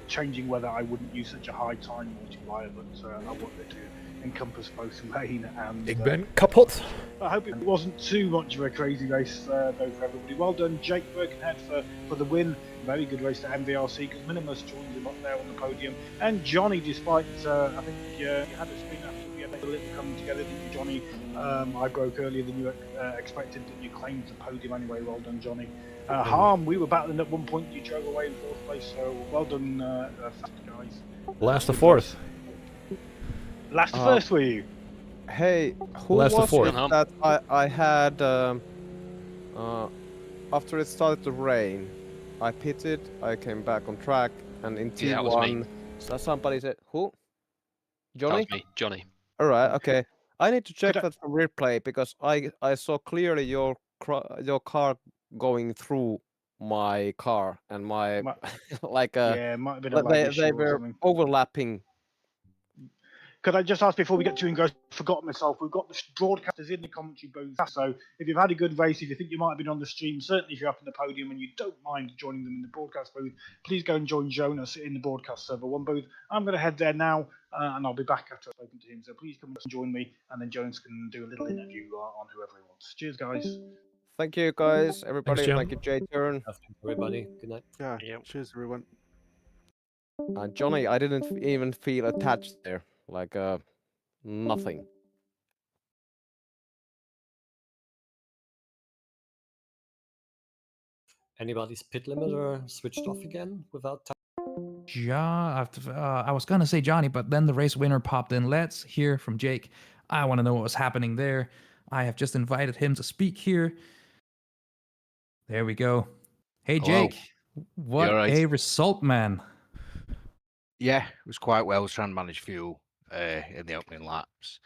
changing weather, I wouldn't use such a high time multiplier, but I wanted to encompass both rain and. Ik ben kapot. I hope it wasn't too much of a crazy race though for everybody. Well done, Jake Birkenhead for the win. Very good race to MVRC because Minimus joined him up there on the podium. And Johnny, despite I think you had a spin after we had a little coming together, didn't you, Johnny? I broke earlier than you expected, but you claimed the podium anyway. Well done, Johnny. Harm, we were battling at one point. You drove away in 4th place, so well done, guys. Last to 4th. Last to first, were you? Hey, who Last to was fourth. it that I had after it started to rain? I pitted, I came back on track, and in T1, Yeah, that was me. so somebody said, "Who? Johnny?" That was me, Johnny. All right, okay. I need to check Could I- that from replay because I saw clearly your car going through my car and my like Yeah, it might have been a lag they issue or were something. overlapping. Could I just ask before we get to Ingo? I forgot myself. We've got the broadcasters in the commentary booth. So if you've had a good race, if you think you might have been on the stream, certainly if you're up in the podium and you don't mind joining them in the broadcast booth, please go and join Jonas in the broadcast server 1 booth. I'm going to head there now, and I'll be back after I've spoken to him. So please come and join me, and then Jonas can do a little interview on whoever he wants. Cheers, guys. Thank you, guys. Everybody, Jim. thank you, J-Turn. Everybody, good night. Yeah, Yep. cheers, everyone. Johnny, I didn't even feel attached there. Like nothing. Anybody's pit limiter switched off again without time? I was gonna say Johnny, but then the race winner popped in. Let's hear from Jake. I want to know what was happening there. I have just invited him to speak here. There we go. Hey Hello. Jake, what alright? a result, man. Yeah, it was quite well. I was trying to manage fuel in the opening laps.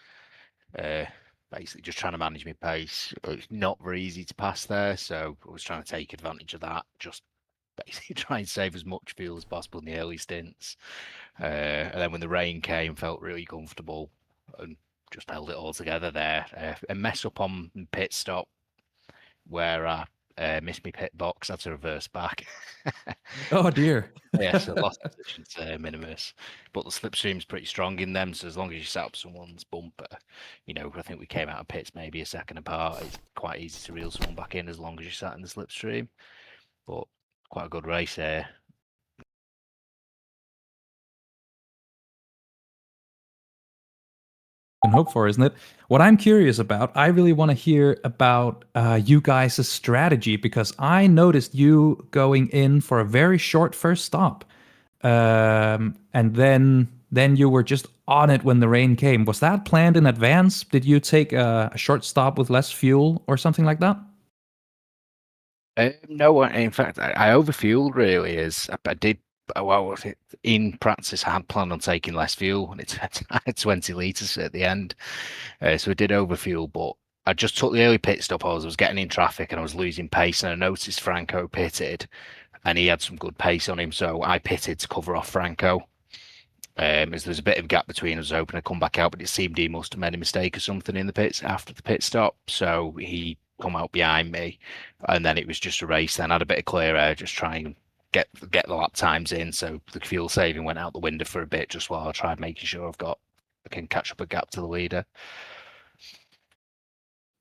Basically just trying to manage my pace. It's not very easy to pass there, so I was trying to take advantage of that. Just basically try and save as much fuel as possible in the early stints. And then when the rain came, felt really comfortable and just held it all together there. A mess up on pit stop where I missed my pit box, had to reverse back. Oh dear. Yeah, so lost position to Minimus. But the slipstream's pretty strong in them, so as long as you set up someone's bumper, you know, I think we came out of pits maybe a second apart. It's quite easy to reel someone back in as long as you sat in the slipstream. But quite a good race there. Can hope for, isn't it? What I'm curious about, I really want to hear about you guys' strategy, because I noticed you going in for a very short first stop, and then you were just on it when the rain came. Was that planned in advance? Did you take a short stop with less fuel or something like that? No, in fact, I overfueled really. I did. Well, in practice, I had planned on taking less fuel, and I had 20 litres at the end. So I did overfuel, but I just took the early pit stop. I was getting in traffic and I was losing pace, and I noticed Franco pitted, and he had some good pace on him, so I pitted to cover off Franco. As there's a bit of gap between us, hoping to come back out, but it seemed he must have made a mistake or something in the pits after the pit stop, so he come out behind me, and then it was just a race. Then I had a bit of clear air, just try and get the lap times in, so the fuel saving went out the window for a bit, just while I tried making sure I can catch up a gap to the leader.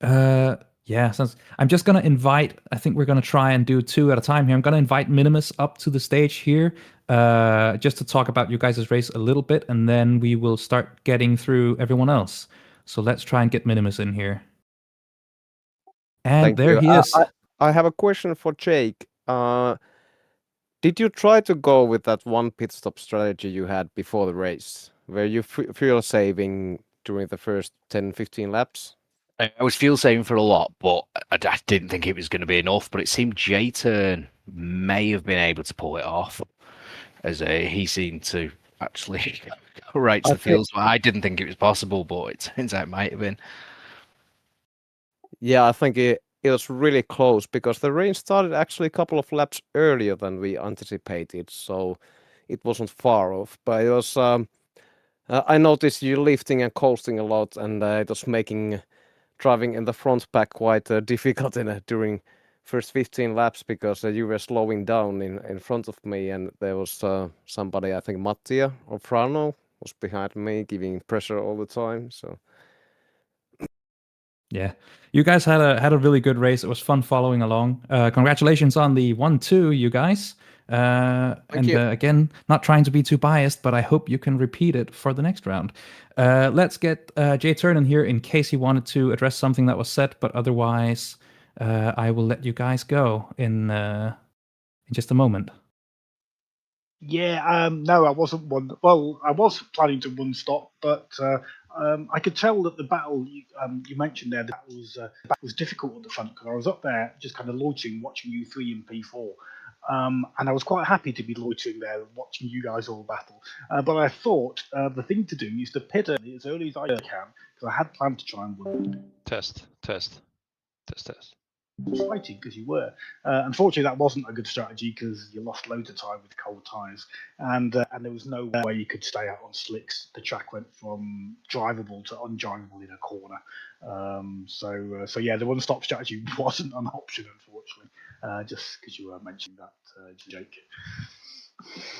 Yeah, I'm just gonna invite. I think we're gonna try and do two at a time here. I'm gonna invite Minimus up to the stage here, just to talk about you guys' race a little bit, and then we will start getting through everyone else. So let's try and get Minimus in here. And Thank there you. he is. I have a question for Jake. Did you try to go with that one pit stop strategy you had before the race? Were you fuel saving during the first 10-15 laps? I was fuel saving for a lot, but I didn't think it was going to be enough. But it seemed J-Turn may have been able to pull it off, as he seemed to actually go right to the fuel. So I didn't think it was possible, but it turns out it might have been. Yeah, I think it was really close, because the rain started actually a couple of laps earlier than we anticipated, so it wasn't far off. But it was, I noticed you lifting and coasting a lot, and it was making driving in the front pack quite difficult during first 15 laps, because you were slowing down in front of me, and there was somebody, I think Mattia or Frano was behind me, giving pressure all the time. So. Yeah, you guys had a really good race. It was fun following along. Congratulations on the 1-2, you guys. Thank you. Again, not trying to be too biased, but I hope you can repeat it for the next round. Let's get Jay Turner here in case he wanted to address something that was said, but otherwise, I will let you guys go in just a moment. Yeah, no, I wasn't one. Well, I was planning to one stop, but I could tell that the battle you mentioned there, that was difficult at the front, because I was up there just kind of loitering, watching you three in P4. And I was quite happy to be loitering there, watching you guys all battle. But I thought the thing to do is to pit as early as I can, because I had planned to try and win. Test. Fighting, because you were. Unfortunately, that wasn't a good strategy, because you lost loads of time with cold tyres, and there was no way you could stay out on slicks. The track went from drivable to undrivable in a corner. So yeah, the one-stop strategy wasn't an option, unfortunately. Just because you were mentioning that, Jake.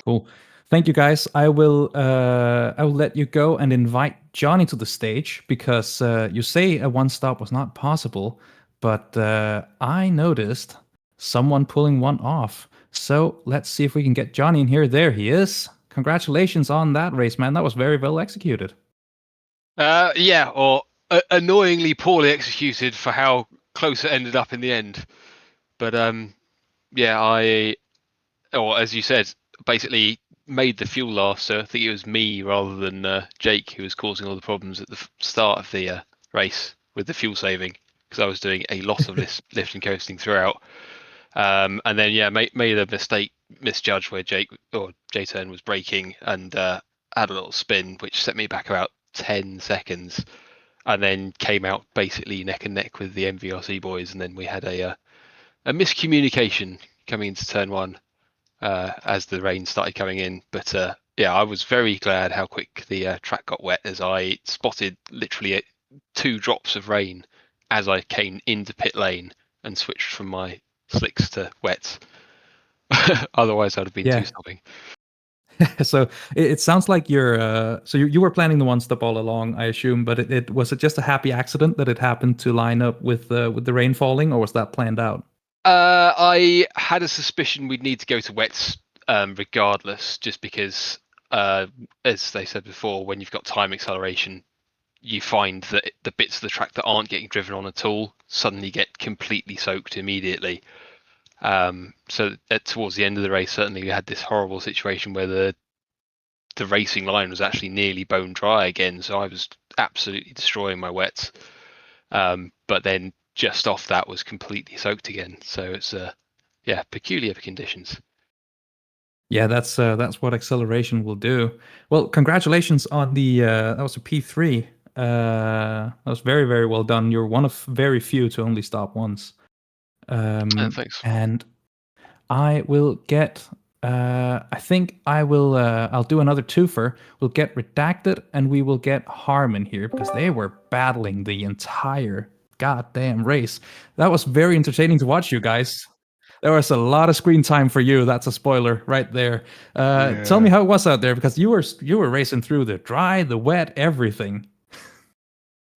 Cool. Thank you, guys. I will let you go and invite Johnny to the stage, because you say a one-stop was not possible, but I noticed someone pulling one off. So let's see if we can get Johnny in here. There he is. Congratulations on that race, man. That was very well executed. Yeah, or annoyingly poorly executed for how close it ended up in the end. But yeah, or as you said, basically made the fuel last. So I think it was me rather than Jake who was causing all the problems at the start of the race with the fuel saving, because I was doing a lot of lift and coasting throughout. And then yeah, made a misjudge where J-Turn was braking and had a little spin, which set me back about 10 seconds, and then came out basically neck and neck with the MVRC boys, and then we had a miscommunication coming into turn one as the rain started coming in. But yeah, I was very glad how quick the track got wet, as I spotted literally 2 drops of rain as I came into pit lane and switched from my slicks to wets. Otherwise, I'd have been too stopping. So it sounds like you're so you were planning the one stop all along, I assume, but it was it just a happy accident that it happened to line up with the rain falling, or was that planned out? I had a suspicion we'd need to go to wets regardless, just because, as they said before, when you've got time acceleration, you find that the bits of the track that aren't getting driven on at all suddenly get completely soaked immediately. So towards the end of the race, certainly we had this horrible situation where the racing line was actually nearly bone dry again. So I was absolutely destroying my wets. But then just off that was completely soaked again. So it's peculiar conditions. Yeah, that's what acceleration will do. Well, congratulations on the that was a P3. That was very, very well done. You're one of very few to only stop once. Thanks. And I will get. I think I will. I'll do another twofer. We'll get Redacted and we will get Harmon here because they were battling the entire goddamn race. That was very entertaining to watch, you guys. There was a lot of screen time for you. That's a spoiler right there. Tell me how it was out there, because you were racing through the dry, the wet, everything.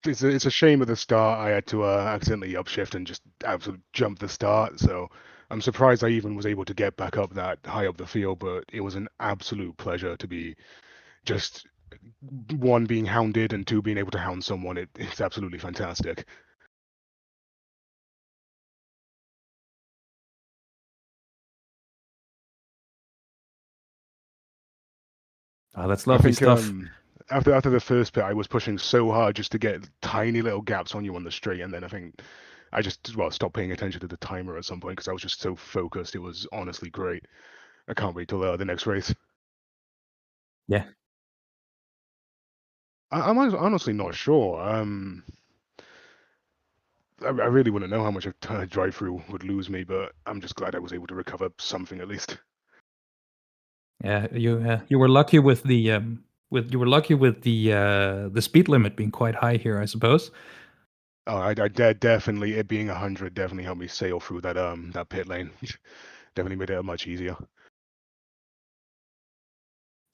It's a shame at the start I had to accidentally upshift and just absolutely jump the start. So I'm surprised I even was able to get back up that high up the field. But it was an absolute pleasure to be just one being hounded and two being able to hound someone. It's absolutely fantastic. Oh, that's lovely stuff. After the first pit, I was pushing so hard just to get tiny little gaps on you on the straight, and then I think I just stopped paying attention to the timer at some point because I was just so focused. It was honestly great. I can't wait till the next race. Yeah, I'm honestly not sure. I really wouldn't know how much a drive-through would lose me, but I'm just glad I was able to recover something at least. Yeah, you were lucky with the the speed limit being quite high here, I suppose. Oh, I definitely, it being 100 definitely helped me sail through that pit lane. Definitely made it much easier.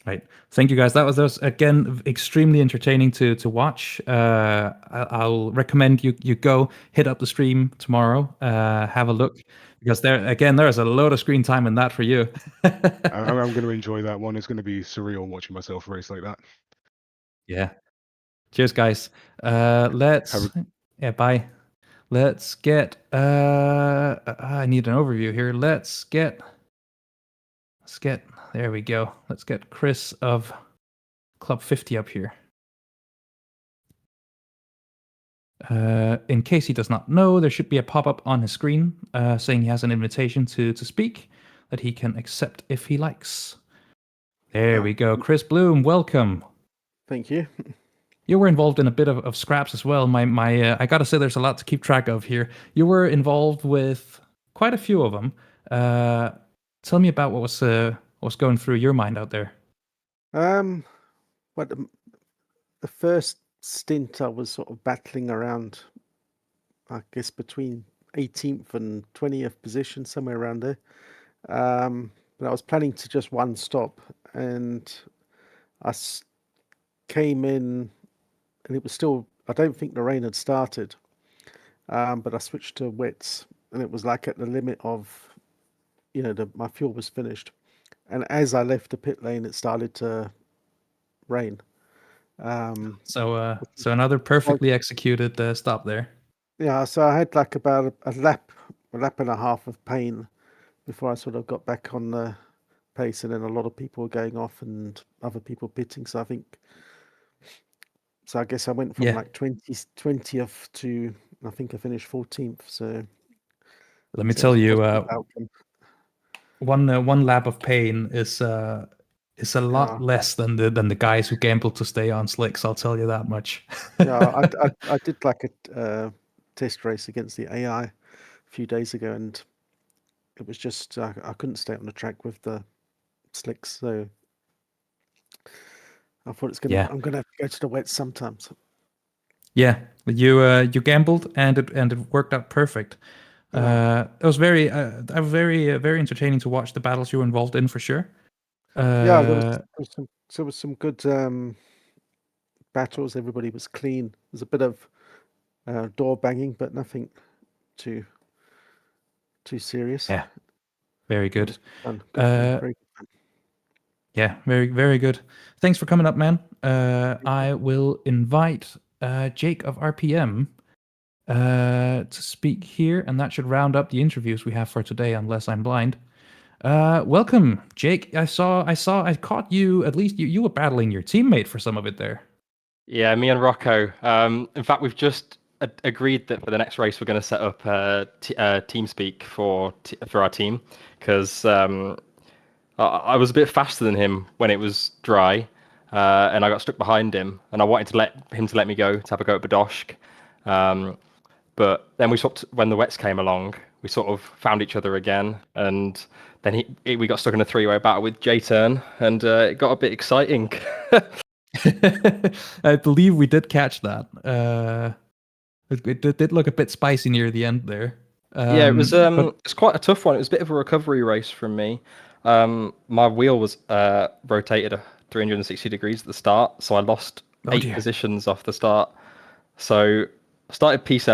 Right. Thank you, guys. That was again extremely entertaining to watch. I'll recommend you go hit up the stream tomorrow. Have a look, because there's a load of screen time in that for you. I'm going to enjoy that one. It's going to be surreal watching myself race like that. Yeah. Cheers, guys. Let's bye. Let's get I need an overview here. Let's get there we go. Let's get Chris of Club 50 up here. In case he does not know, there should be a pop-up on his screen saying he has an invitation to speak that he can accept if he likes. There we go. Chris Bloom, welcome. Thank you. You were involved in a bit of scraps as well. I gotta say, there's a lot to keep track of here. You were involved with quite a few of them. Tell me about what was going through your mind out there. Well, the first stint I was sort of battling around, I guess between 18th and 20th position, somewhere around there. But I was planning to just one stop, and I came in, and it was still, I don't think the rain had started, but I switched to wets, and it was like at the limit of, my fuel was finished. And as I left the pit lane, it started to rain. So another perfectly executed stop there. Yeah, so I had like about a lap and a half of pain before I sort of got back on the pace, and then a lot of people were going off and other people pitting. So I guess I went from like 20th to, I think I finished 14th. So let me tell you, one lap of pain is a lot less than the guys who gambled to stay on slicks. I'll tell you that much. Yeah, I did like a test race against the AI a few days ago, and it was just I couldn't stay on the track with the slicks, so I thought I'm gonna have to go to the wets sometimes. Yeah, you gambled and it worked out perfect. It was very entertaining to watch the battles you were involved in for sure. Yeah, there was some good battles. Everybody was clean. There was a bit of door banging, but nothing too serious. Yeah, very good. Fun. Good fun. Very good fun. Yeah, very good. Thanks for coming up, man. I will invite Jake of RPM to speak here, and that should round up the interviews we have for today, unless I'm blind. Welcome, Jake. I caught you. At least you were battling your teammate for some of it there. Yeah, me and Rocco. In fact, we've just agreed that for the next race we're going to set up TeamSpeak for our team, because I was a bit faster than him when it was dry, and I got stuck behind him, and I wanted to let me go to have a go at Badoshk. But then we swapped when the wets came along. We sort of found each other again, and then we got stuck in a three-way battle with J-Turn, and it got a bit exciting. I believe we did catch that. It did look a bit spicy near the end there. Yeah, it was it's quite a tough one. It was a bit of a recovery race from me. My wheel was rotated 360 degrees at the start, so I lost 8 positions off the start. So I started P7.